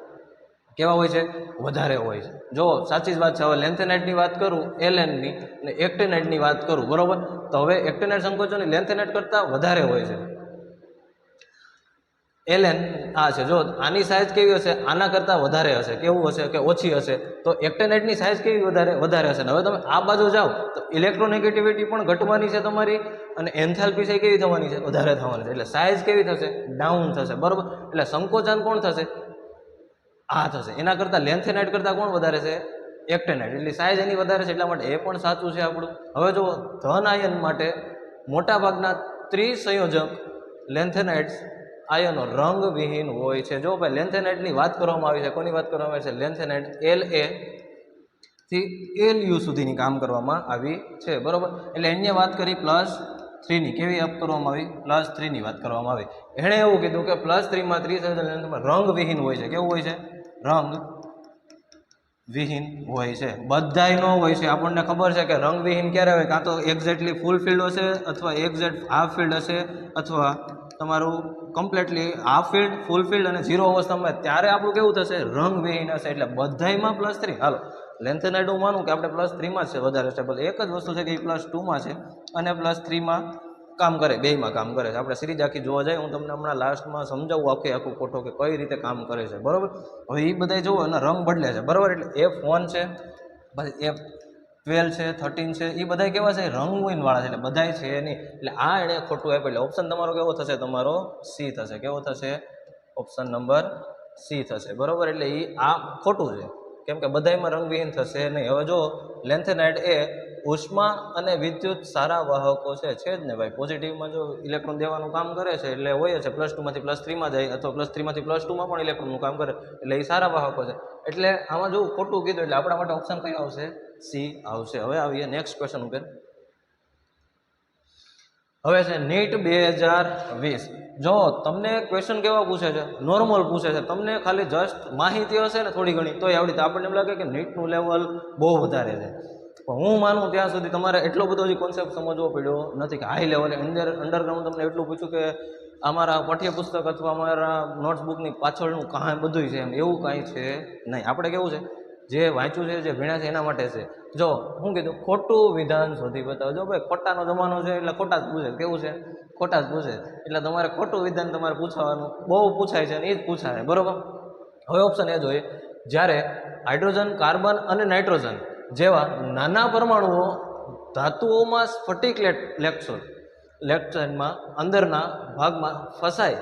[SPEAKER 1] કેવા હોય છે વધારે હોય છે. જો સાચી જ વાત છે. હવે લેન્થેનાઇડની વાત કરું એલએનની અને એક્ટેનાઇડની વાત કરું બરોબર. તો હવે એક્ટેનાઇડ સંકોચન લેન્થેનાઇડ કરતાં વધારે હોય છે. એલએન આ છે જો આની સાઇઝ કેવી હશે આના કરતાં વધારે હશે. કેવું હશે કે ઓછી હશે. તો એક્ટેનાઇડની સાઇઝ કેવી વધારે હશે. હવે તમે આ બાજુ જાઓ તો ઇલેક્ટ્રોનેગેટિવિટી પણ ઘટવાની છે તમારી અને એન્થાલ્પી છે કેવી થવાની છે વધારે થવાની છે. એટલે સાઇઝ કેવી થશે ડાઉન થશે બરોબર. એટલે સંકોચન કોણ થશે આ થશે. એના કરતાં લેન્થેનાઇડ કરતાં કોણ વધારે છે એક્ટેનાઇડ. એટલે સાઇઝ એની વધારે છે એટલા માટે એ પણ સાચું છે આપણું. હવે જો ધન આયન માટે મોટાભાગના ત્રિસંયોજક લેન્થેનાઇડ્સ આયનો રંગવિહીન હોય છે. જો ભાઈ લેન્થેનાઇડની વાત કરવામાં આવી છે. કોની વાત કરવામાં આવી છે લેન્થેનાઇડ LA થી LU સુધીની કામ કરવામાં આવી છે બરોબર. એટલે એની વાત કરી +3ની કેવી વાત કરવામાં આવી +3ની વાત કરવામાં આવી. એણે એવું કીધું કે +3માં ત્રિસંયોજક રંગવિહીન હોય છે. કેવું હોય છે રંગવિહીન હોય છે. બધાય નો હોય છે. આપણને ખબર છે કે રંગવિહીન ક્યારે હોય કાં તો એક્ઝેક્ટલી ફૂલ ફિલ્ડ હશે અથવા એક્ઝેક્ટ હાફ ફિલ્ડ હશે અથવા તમારું કમ્પ્લીટલી હાફ ફિલ્ડ ફૂલ ફિલ્ડ અને 0 અવસ્થામાં ત્યારે આપણું કેવું થશે રંગવિહીન હશે. એટલે બધાયમાં +3. હાલો લેન્થેનાઇડ હું માનું કે આપણે +3માં છે વધારે સ્ટેબલ. એક જ વસ્તુ છે કે એ +2માં છે અને +3માં કામ કરે બેયમાં કામ કરે છે. આપણે સિરીઝ આખી જોવા જાય હું તમને હમણાં લાસ્ટમાં સમજાવું આખું ખોટો કે કઈ રીતે કામ કરે છે બરોબર. હવે એ બધા જુઓ અને રંગ બદલે છે બરોબર. એટલે F1 છે પછી F12 છે 13 છે એ બધા કેવા છે રંગવિહીન વાળા છે. એટલે બધાય છે નહીં. એટલે આ એણે ખોટું આપ્યું. એટલે ઓપ્શન તમારો કેવો થશે તમારો C થશે. કેવો થશે ઓપ્શન નંબર C થશે બરોબર. એટલે એ આ ખોટું છે કેમ કે બધાયમાં રંગવિહીન થશે નહીં. હવે જો લેન્થેનાઇડ એ ઉષ્મા અને વિદ્યુત સારા વાહકો છે જ ને ભાઈ. પોઝિટિવમાં જો ઇલેક્ટ્રોન દેવાનું કામ કરે છે એટલે હોય છે +2માંથી +3માં જાય અથવા +3માંથી +2માં પણ ઇલેક્ટ્રોનનું કામ કરે એટલે એ સારા વાહકો છે. એટલે આમાં જો ખોટું કીધું એટલે આપણા માટે ઓપ્શન કયો આવશે C આવશે. હવે આવીએ નેક્સ્ટ ક્વેશ્ચન ઉપર. હવે છે નીટ 2020. જો તમને ક્વેશ્ચન કેવા પૂછે છે નોર્મલ પૂછે છે. તમને ખાલી જસ્ટ માહિતી હશે ને થોડી ઘણી તોય આવડી. આપણને એમ લાગે કે નીટનું લેવલ બહુ વધારે છે પણ હું માનું ત્યાં સુધી તમારે એટલો બધો હજી કોન્સેપ્ટ સમજવો પડ્યો નથી કે હાઈ લેવલે અંડરગ્રાઉન્ડ તમને એટલું પૂછ્યું કે અમારા પાઠ્યપુસ્તક અથવા અમારા નોટ્સબુકની પાછળનું કાંઈ બધું છે એમ એવું કાંઈ છે નહીં. આપણે કેવું છે જે વાંચ્યું છે જે ભણ્યા છે એના માટે છે. જો શું કીધું ખોટું વિધાન શોધી બતાવો. જો ભાઈ ખોટાનો જમાનો છે એટલે ખોટા જ પૂછે. કેવું છે ખોટા જ પૂછે. એટલે તમારે ખોટું વિધાન તમારે પૂછવાનું બહુ પૂછાય છે અને એ જ પૂછાય બરોબર. હવે ઓપ્શન એ જોઈએ જ્યારે હાઇડ્રોજન કાર્બન અને નાઇટ્રોજન જેવા નાના પરમાણુઓ ધાતુઓમાં સ્ફટિક લેક્ચર લેફ્ટ સાઈડમાં અંદરના ભાગમાં ફસાય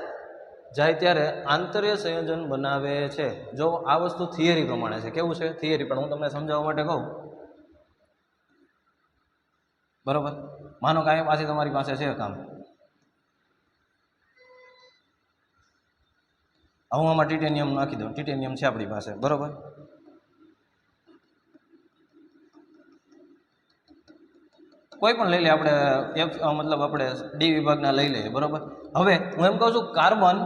[SPEAKER 1] જાય ત્યારે આંતર્ય સંયોજન બનાવે છે. જો આ વસ્તુ થિયરી પ્રમાણે છે. કેવું છે? થિયરી. પણ હું તમને સમજાવવા માટે કહું, બરોબર? માનો કે અહીંયા પાછી તમારી પાસે છે કામ, હું આમાં ટિટેનિયમ નાખી દઉં. ટિટેનિયમ છે આપણી પાસે, બરોબર? કોઈ પણ લઈ લે, આપણે મતલબ આપણે ડી વિભાગના લઈ લઈએ, બરોબર? હવે હું એમ કહું છું કાર્બન,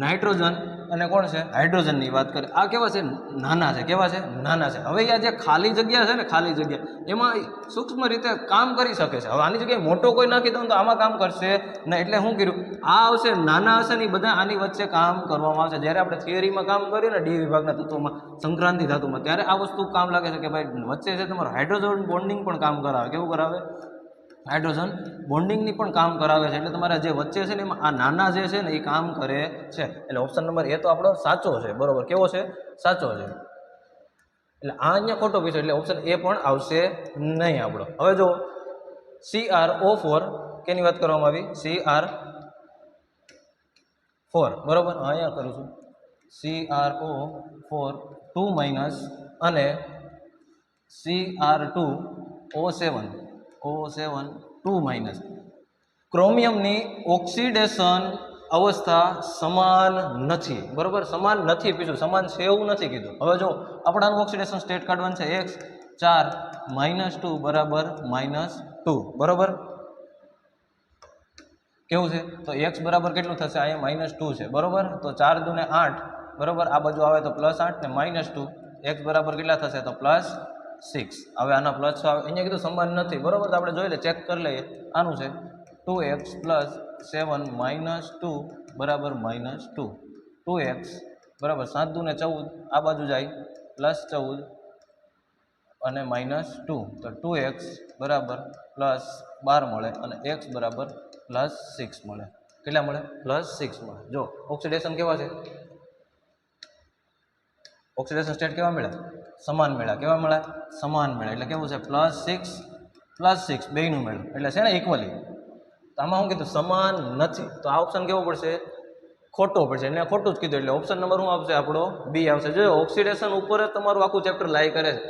[SPEAKER 1] નાઇટ્રોજન અને કોણ છે? હાઇડ્રોજનની વાત કરીએ. આ કેવા છે? નાના છે. કેવા છે? નાના છે. હવે આ જે ખાલી જગ્યા છે ને, ખાલી જગ્યા, એમાં સૂક્ષ્મ રીતે કામ કરી શકે છે. હવે આની જગ્યાએ મોટો કોઈ નાખી દઉં તો આમાં કામ કરશે ને. એટલે શું કર્યું? આ આવશે, નાના હશે ને, બધા આની વચ્ચે કામ કરવામાં આવશે. જ્યારે આપણે થિયરીમાં કામ કર્યું ને ડી વિભાગના તત્વોમાં, સંક્રાંતિ ધાતુમાં, ત્યારે આ વસ્તુ કામ લાગે છે કે ભાઈ વચ્ચે છે તમારું હાઇડ્રોજન બોન્ડિંગ પણ કામ કરાવે. કેવું કરાવે? હાઇડ્રોજન બોન્ડિંગની પણ કામ કરાવે છે. એટલે તમારા જે વચ્ચે છે ને એમાં આ નાના જે છે ને એ કામ કરે છે. એટલે ઓપ્શન નંબર એ તો આપણો સાચો છે, બરોબર? કેવો છે? સાચો છે. એટલે આ અહીંયા ખોટો પીછો, એટલે ઓપ્શન એ પણ આવશે નહીં આપણો. હવે જો CrO4 કેની વાત કરવામાં આવી? CR4, બરોબર? અહીંયા કરું છું CrO4 2- અને Cr2O7 2-. ક્રોમિયમની ઓક્સિડેશન અવસ્થા સમાન નથી, બરોબર? સમાન નથી પીછું, સમાન છે એવું નથી કીધું. હવે જો આપણાનું ઓક્સિડેશન સ્ટેટ કાઢવાનું છે. X 4 -2 બરાબર -2, બરોબર? કેવું છે? તો x બરાબર કેટલું થશે? અહીંયા -2 છે, બરોબર? તો 4 × 2 = 8, બરોબર? આ બાજુ આવે તો +8 ને -2. x બરાબર કેટલા થશે? તો +6. હવે આના પ્લસ આવે, અહીંયા કીધું સમાન નથી, બરોબર? તો આપણે જોઈ લઈએ, ચેક કરી લઈએ. આનું છે 2x + 7 -2 બરાબર -2. 2x બરાબર 7 × 2 = 14, આ બાજુ જાય +14 અને -2. તો 2x બરાબર +12 મળે અને x બરાબર +6 મળે. કેટલા મળે? +6 મળે. જો ઓક્સિડેશન કેવા છે? ઓક્સિડેશન સ્ટેટ કેવા મળ્યા? સમાન મળ્યા. કેવા મળ્યા? સમાન મળ્યા. એટલે કેવું છે? +6 બેયનું મળ્યું, એટલે છે ને ઇક્વલી. તો આમાં શું કીધું? સમાન નથી. તો આ ઓપ્શન કેવો પડશે? ખોટો પડશે. એને ખોટું જ કીધું, એટલે ઓપ્શન નંબર શું આવશે આપણો? બી આવશે. જો ઓક્સિડેશન ઉપર જ તમારું આખું ચેપ્ટર લાઈ કરે છે.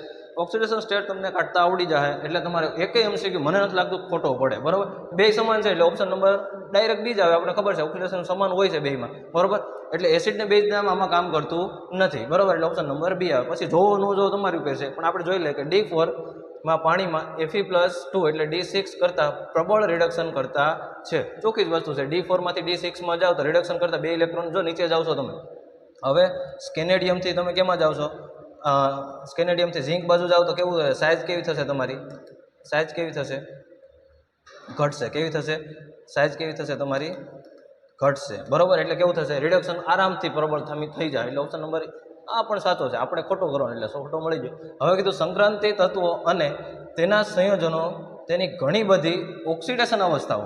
[SPEAKER 1] ઓક્સિડેશન સ્ટેટ તમને કાઢતા આવડી જાય એટલે તમારે એકેય MCQ મને નથી લાગતું ખોટો પડે, બરોબર? બે સમાન છે એટલે ઓપ્શન નંબર ડાયરેક્ટ બી જ આવે. આપણે ખબર છે ઓક્સિડેશન સમાન હોય છે બેયમાં, બરોબર? એટલે એસિડ ને બેઝ આમાં કામ કરતું નથી, બરોબર? એટલે ઓપ્શન નંબર બી આવે. પછી જોવો ન જોવો તમારી ઉપર છે, પણ આપણે જોઈ લઈએ કે D4 માં પાણીમાં Fe+2 એટલે D6 કરતાં પ્રબળ રિડક્શન કરતા છે. ચોખ્ખી જ વસ્તુ છે. D4 માંથી D6 માં જાઓ તો રિડક્શન કરતાં 2 ઇલેક્ટ્રોન જો નીચે જાવશો તમે. હવે સ્કેનેડિયમથી તમે કેમાં જાવશો? સ્કેનેડિયમથી ઝિંક બાજુ જાઓ તો કેવું સાઇઝ કેવી થશે તમારી? સાઇઝ કેવી થશે? ઘટશે. કેવી થશે? સાઇઝ કેવી થશે તમારી? ઘટશે, બરોબર? એટલે કેવું થશે? રિડક્શન આરામથી પ્રબળ થઈ જાય. એટલે ઓપ્શન નંબર આ પણ સાચો છે. આપણે ખોટો કરવાનો એટલે ખોટો મળી ગયો. હવે કીધું સંક્રાંતિ તત્વો અને તેના સંયોજનો તેની ઘણી બધી ઓક્સિડેશન અવસ્થાઓ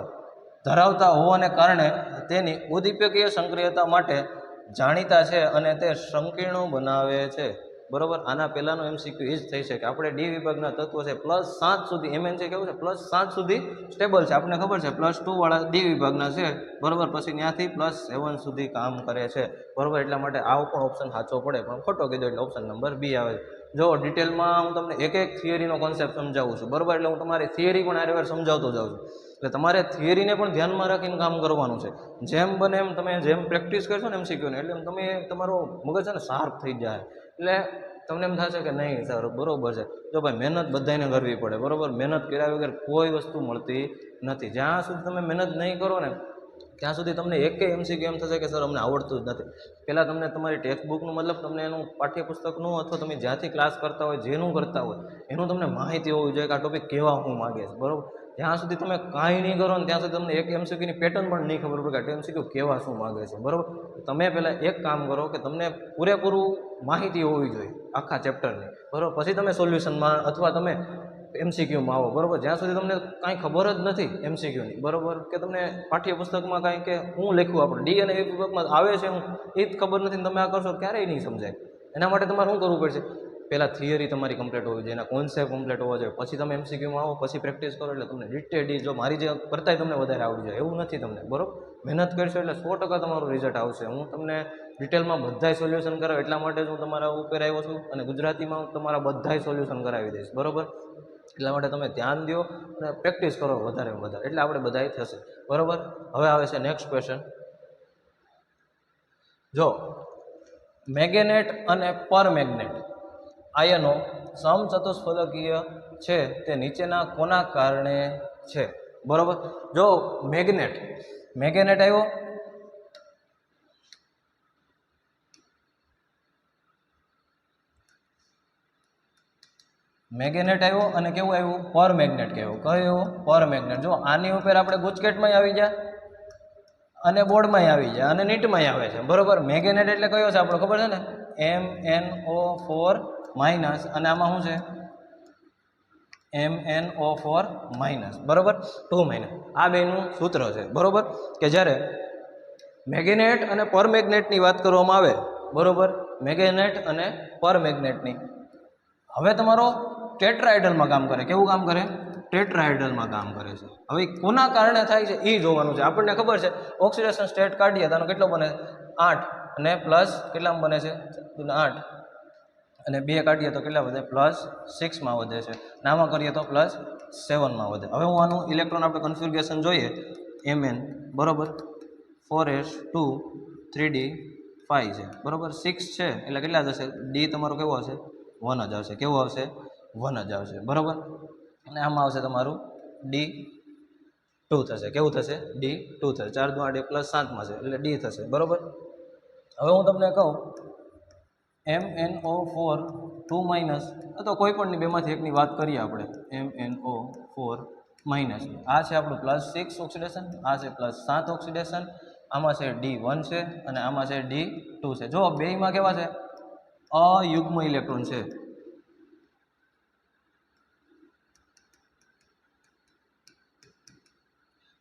[SPEAKER 1] ધરાવતા હોવાને કારણે તેની ઉદ્દીપકીય સક્રિયતા માટે જાણીતા છે અને તે સંકીર્ણો બનાવે છે, બરોબર? આના પહેલાંનો MCQ એ જ થઈ છે કે આપણે ડી વિભાગના તત્વો છે +7 સુધી, MN છે કેવું છે? +7 સુધી સ્ટેબલ છે. આપણને ખબર છે +2 વાળા ડી વિભાગના છે, બરોબર? પછી ત્યાંથી +7 સુધી કામ કરે છે, બરોબર? એટલા માટે આ પણ ઓપ્શન સાચો પડે, પણ ખોટો કીધો એટલે ઓપ્શન નંબર બી આવે. જો ડિટેલમાં હું તમને એક થિયરીનો કોન્સેપ્ટ સમજાવું છું, બરોબર? એટલે હું તમારી થિયરી પણ આરે વાર સમજાવતો જાઉં છું. એટલે તમારે થિયરીને પણ ધ્યાનમાં રાખીને કામ કરવાનું છે. જેમ બને એમ તમે જેમ પ્રેક્ટિસ કરશો ને MCQને એટલે તમે તમારો મગજ છે ને શાર્પ થઈ જાય. એટલે તમને એમ થશે કે નહીં સર બરોબર છે. જો ભાઈ મહેનત બધાને કરવી પડે, બરોબર? મહેનત કર્યા વગર કોઈ વસ્તુ મળતી નથી. જ્યાં સુધી તમે મહેનત નહીં કરો ને ત્યાં સુધી તમને એકેય MCQ એમ થશે કે સર અમને આવડતું જ નથી. પહેલાં તમને તમારી ટેક્સ્ટ બુકનું મતલબ તમને એનું પાઠ્યપુસ્તકનું અથવા તમે જ્યાંથી ક્લાસ કરતા હોય, જેનું કરતા હોય એનું તમને માહિતી હોવી જોઈએ કે આ ટોપિક કેવા હું માગે છે, બરોબર? જ્યાં સુધી તમે કાંઈ નહીં કરો ને ત્યાં સુધી તમને એક MCQની પેટર્ન પણ નહીં ખબર પડે કે MCQ કેવા શું માગે છે, બરોબર? તમે પહેલાં એક કામ કરો કે તમને પૂરેપૂરું માહિતી હોવી જોઈએ આખા ચેપ્ટરની, બરોબર? પછી તમે સોલ્યુશનમાં અથવા તમે MCQમાં આવો, બરોબર? જ્યાં સુધી તમને કાંઈ ખબર જ નથી MCQની, બરોબર? કે તમને પાઠ્યપુસ્તકમાં કાંઈ કે હું લખ્યું આપણે ડી અને એ વિભાગમાં આવે છે હું એ જ ખબર નથી, તમે આ કરશો ક્યારેય નહીં સમજાય. એના માટે તમારે શું કરવું પડશે? પહેલાં થિયરી તમારી કમ્પ્લીટ હોવી જોઈએ, એના કોન્સેપ્ટ કમ્પ્લીટ હોવો જોઈએ, પછી તમે એમસીક્યુમાં આવો, પછી પ્રેક્ટિસ કરો એટલે તમને ડિટેડી જો મારી જે કરતાંય તમને વધારે આવડી જાય એવું નથી તમને, બરોબર. મહેનત કરશો એટલે 100% તમારું રિઝલ્ટ આવશે. હું તમને ડિટેલમાં બધાય સોલ્યુશન કરાવ એટલા માટે જ હું તમારા ઉપર આવ્યો છું, અને ગુજરાતીમાં હું તમારા બધાય સોલ્યુશન કરાવી દઈશ, બરોબર. એટલા માટે તમે ધ્યાન દો અને પ્રેક્ટિસ કરો વધારે વધારે, એટલે આપણે બધાય થશે, બરોબર. હવે આવે છે નેક્સ્ટ ક્વેશ્ચન. જો મેગ્નેટ અને પરમેગ્નેટ આયનો સમચતુષ્ફલકીય છે તે નીચેના કોના કારણે છે, બરોબર. જો મેગ્નેટ આવ્યો, મેગ્નેટ આવ્યો અને કેવું આવ્યું, પરમેગ્નેટ કહેવું. કયું? પરમેગ્નેટ. જો આની ઉપર આપણે ગુજકેટમાં આવી ગયા અને બોર્ડમાં આવી જાય અને નીટમાં આવે છે, બરોબર. મેગ્નેટ એટલે કયો છે આપણો ખબર છે ને, MnO4 માઇનસ, અને આમાં શું છે MnO4 માઇનસ, બરોબર, 2 માઇનસ. આ બેનું સૂત્ર છે, બરોબર. કે જ્યારે મેગ્નેટ અને પરમેગ્નેટની વાત કરવામાં આવે, બરોબર, મેગ્નેટ અને પરમેગ્નેટની, હવે તમારો ટેટ્રાહેડ્રલમાં કામ કરે. કેવું કામ કરે? ટેટ્રાહેડ્રલમાં કામ કરે છે. હવે કોના કારણે થાય છે એ જોવાનું છે. આપણને ખબર છે ઓક્સિડેશન સ્ટેટ કાઢીએ તો કેટલો બને 8, અને પ્લસ કેટલામાં બને છે 8, અને 2 કાઢીએ તો કેટલા વધે, +6 વધે છે. નામાં કરીએ તો +7 વધે. હવે હું આનું ઇલેક્ટ્રોન આપણે કન્ફિગ્યુરેશન જોઈએ, Mn બરોબર 4s2 3d5 છે, બરોબર. 6 છે એટલે કેટલા જશે, ડી તમારો કેવો હશે, 1 જ આવશે. કેવું આવશે? 1 જ આવશે, બરોબર. અને આમાં આવશે તમારું D2 થશે. કેવું થશે? D2 થશે. 4 × 8 +7 છે એટલે ડી થશે, બરોબર. હવે હું તમને કહું MnO4 2 માઇનસ, તો કોઈ પણની બેમાંથી એકની વાત કરીએ આપણે. MnO4 માઇનસ, આ છે આપણું +6 ઓક્સિડેશન, આ છે +7 ઓક્સિડેશન, આમાં છે D1 છે અને આમાં છે D2 છે. જો બેયમાં કેવા છે, અયુગ્મ ઇલેક્ટ્રોન છે.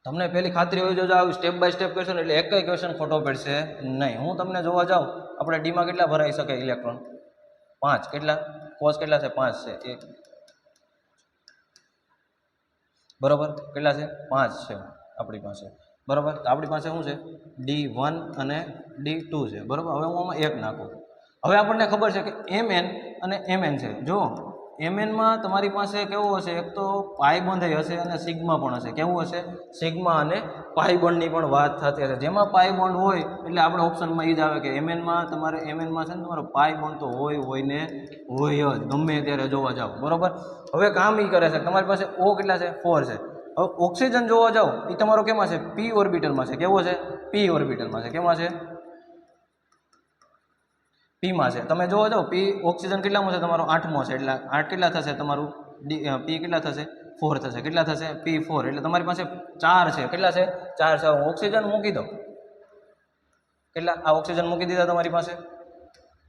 [SPEAKER 1] તમને પહેલી ખાતરી હોવી જોઈએ, આવું સ્ટેપ બાય સ્ટેપ કરશો ને એટલે એક ક્વેશ્ચન ખોટો પડશે નહીં. હું તમને જોવા જાઉં, આપણે ડીમાં કેટલા ભરાઈ શકે ઇલેક્ટ્રોન? 5. કેટલા? કોસ કેટલા છે? 5 છે. 1 બરોબર, કેટલા છે? 5 છે આપણી પાસે, બરોબર. તો આપણી પાસે શું છે? D1 અને D2 છે, બરોબર. હવે હું આમાં 1 નાખું. હવે આપણને ખબર છે કે Mn અને Mn છે. જો Mnમાં તમારી પાસે કેવું હશે, એક તો પાઈ બોન્ડ હશે અને સિગ્મા પણ હશે. કેવું હશે? સિગ્મા અને પાઈ બોન્ડની પણ વાત થતી હશે. જેમાં પાઈ બોન્ડ હોય એટલે આપણે ઓપ્શનમાં એ જ આવે કે Mnમાં તમારે Mnમાં છે ને તમારો પાઈ બોન્ડ તો હોય ને હોય જ, ગમે ત્યારે જોવા જાઓ, બરોબર. હવે કામ એ કરે છે, તમારી પાસે O કેટલા છે? 4 છે. હવે ઓક્સિજન જોવા જાઓ એ તમારો કેમાં છે? P ઓર્બિટલમાં છે. કેવો છે? P ઓર્બિટલમાં છે. કેમાં છે? પીમાં છે. તમે જોવા જાઓ પી ઓક્સિજન કેટલામાં છે? તમારો 8મો છે. એટલે 8 કેટલા થશે તમારું? પી કેટલા થશે? 4 થશે. કેટલા થશે? P4. એટલે તમારી પાસે 4 છે. કેટલા છે? 4 છે. ઓક્સિજન મૂકી દો. કેટલા? આ ઓક્સિજન મૂકી દીધા તમારી પાસે.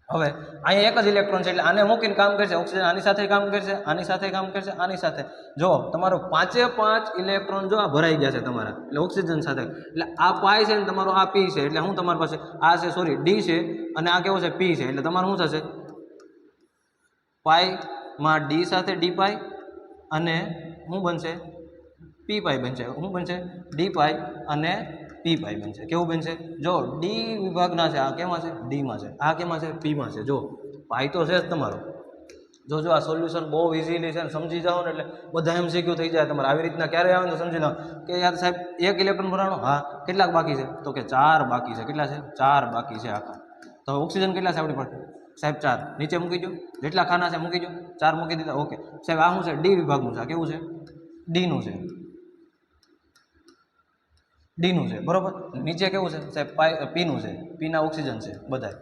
[SPEAKER 1] હવે અહીંયા એક જ ઇલેક્ટ્રોન છે એટલે આને મૂકીને કામ કરશે. ઓક્સિજન આની સાથે કામ કરશે, આની સાથે કામ કરશે, આની સાથે. જો તમારો 5 ઇલેક્ટ્રોન જો આ ભરાઈ ગયા છે તમારા, એટલે ઓક્સિજન સાથે, એટલે આ પાઈ છે ને તમારો આ પી છે. એટલે હું તમારી પાસે આ છે, સોરી ડી છે, અને આ કેવો છે? પી છે. એટલે તમારું શું થશે? પાઈમાં ડી સાથે ડી પાઈ, અને શું બનશે? પી પાઈ બનશે. શું બનશે? ડી પાઈ અને પી પાઈ બનશે. કેવું બનશે? જો ડી વિભાગના છે, આ કેમાં છે? ડીમાં છે. આ કેમાં છે? પીમાં છે. જો પાઈ તો છે જ તમારો. જો આ સોલ્યુશન બહુ ઇઝીલી છે ને સમજી જાઓ ને એટલે બધા MCQ થઈ જાય તમારે. આવી રીતના ક્યારે આવે તો સમજી લો કે યાર સાહેબ 1 ઇલેક્ટ્રોન ભરાણો, હા કેટલાક બાકી છે? તો કે 4 બાકી છે. કેટલા છે? 4 બાકી છે આખા. તો ઓક્સિજન કેટલા છે આપણી પાસે? સાહેબ 4. નીચે મૂકી દો, જેટલા ખાના છે મૂકી દો. 4 મૂકી દીધા. ઓકે સાહેબ, આ શું છે? ડી વિભાગનું છે. આ કેવું છે? ડીનું છે. ડીનું છે, બરોબર. નીચે કેવું છે સાહેબ? પીનું છે. પીના ઓક્સિજન છે બધા.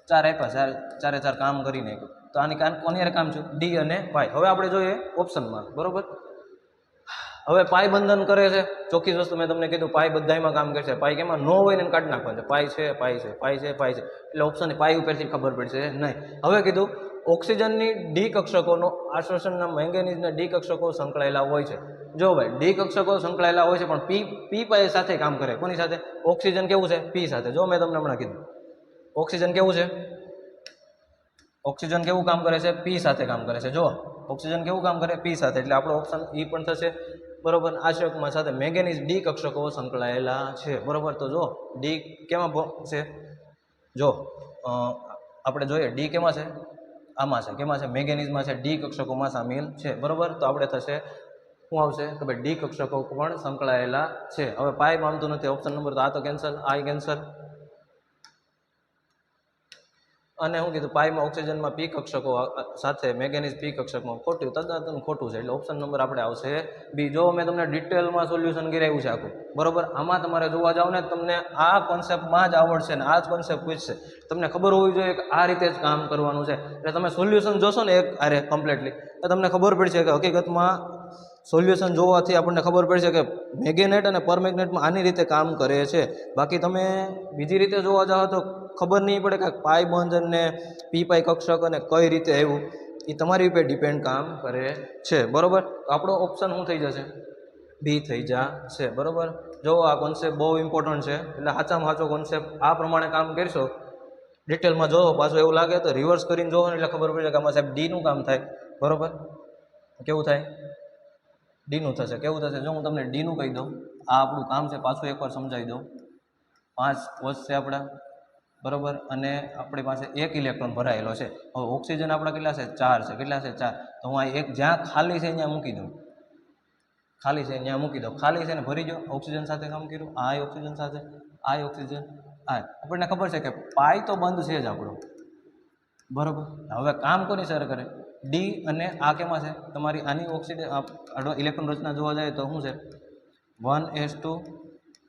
[SPEAKER 1] 4 આપ્યા, 4 કામ કરી નાખ્યું. તો આની કોની કામ છે? ડી અને પાઈ. હવે આપણે જોઈએ ઓપ્શનમાં, બરોબર. હવે પાઈ બંધન કરે છે. ચોખ્ખી વસ્તુ મેં તમને કીધું, પાઈ બધામાં કામ કરશે. પાઈ કેમાં ન હોય ને કાઢી નાખવાનું છે. પાઈ છે, પાઈ છે, પાઈ છે, પાઈ છે. એટલે ઓપ્શનની પાઈ ઉપરથી ખબર પડશે નહીં. હવે કીધું ઓક્સિજનની ડી કક્ષકોનો આશ્વાસનના મેંગેનીઝના ડી કક્ષકો સંકળાયેલા હોય છે. જો ભાઈ ડી કક્ષકો સંકળાયેલા હોય છે, પણ પી પાઈ સાથે કામ કરે. કોની સાથે? ઓક્સિજન કેવું છે? પી સાથે. જો મેં તમને હમણાં કીધું ઓક્સિજન કેવું છે? ઓક્સિજન કેવું કામ કરે છે? પી સાથે કામ કરે છે. જો ઓક્સિજન કેવું કામ કરે? પી સાથે, એટલે આપણો ઓપ્શન ઈ પણ થશે. બરોબર. આ શકમાં સાથે મેંગેનીઝ ડી કક્ષકો સંકળાયેલા છે. બરોબર. તો જો ડી કેમાં છે? જો આપણે જોઈએ ડી કેમાં છે? આમાં છે. કેમાં છે? મેંગેનીઝમાં છે. ડી કક્ષકોમાં સામેલ છે. બરોબર. તો આપણે થશે શું આવશે? તો ભાઈ ડી કક્ષકો પણ સંકળાયેલા છે. હવે પાઈ માનતું નથી ઓપ્શન નંબર, તો આ તો કેન્સલ, આ કેન્સલ. અને શું કીધું? પાઈમાં ઓક્સિજનમાં પી કક્ષકો સાથે મેંગેનીઝ પી કક્ષકમાં ખોટું, તદ્દન ખોટું છે. એટલે ઓપ્શન નંબર આપણે આવશે બી. જો મેં તમને ડિટેલમાં સોલ્યુશન કરાવ્યું છે આખું, બરોબર. આમાં તમારે જોવા જાવ ને તમને આ કોન્સેપ્ટમાં જ આવડશે ને આ જ કોન્સેપ્ટ પૂછશે. તમને ખબર હોવી જોઈએ કે આ રીતે જ કામ કરવાનું છે. એટલે તમે સોલ્યુશન જોશો ને એક આરે કમ્પ્લીટલી, તો તમને ખબર પડશે કે હકીકતમાં સોલ્યુશન જોવાથી આપણને ખબર પડશે કે મેગ્નેટ અને પરમેગ્નેટમાં આની રીતે કામ કરે છે. બાકી તમે બીજી રીતે જોવા જાઓ તો ખબર નહીં પડે કે પાઈ બંધ અને પી પાઈ કક્ષક અને કઈ રીતે આવ્યું, એ તમારી ઉપર ડિપેન્ડ કામ કરે છે. બરોબર. તો આપણો ઓપ્શન શું થઈ જશે? બી થઈ જશે. બરોબર. જો આ કોન્સેપ્ટ બહુ ઇમ્પોર્ટન્ટ છે. એટલે સાચામાં સાચો કોન્સેપ્ટ આ પ્રમાણે કામ કરશો, ડિટેલમાં જોવો, પાછું એવું લાગે તો રિવર્સ કરીને જોવો ને એટલે ખબર પડે કે આમાં સાહેબ ડીનું કામ થાય. બરોબર. કેવું થાય? ડીનું થશે. કેવું થશે? જો હું તમને ડીનું કહી દઉં, આ આપણું કામ છે, પાછું એકવાર સમજાવી દઉં. 5 કોષ છે આપણા, બરોબર. અને આપણી પાસે 1 ઇલેક્ટ્રોન ભરાયેલો છે. હવે ઓક્સિજન આપણા કેટલા છે? 4 છે. કેટલા છે? 4. તો હું આ એક જ્યાં ખાલી છે ત્યાં મૂકી દઉં, ખાલી છે ત્યાં મૂકી દો. ખાલી છે ને ભરી દો. ઓક્સિજન સાથે કામ કર્યું, આ ઓક્સિજન સાથે, આ ઓક્સિજન, આ. આપણને ખબર છે કે પાઈ તો બંધ છે જ આપણો, બરોબર. હવે કામ કોની સર કરે? ડી. અને આ કેમાં છે? તમારી આની ઓક્સિજન ઇલેક્ટ્રોન રચના જોવા જાય તો શું છે? 1s2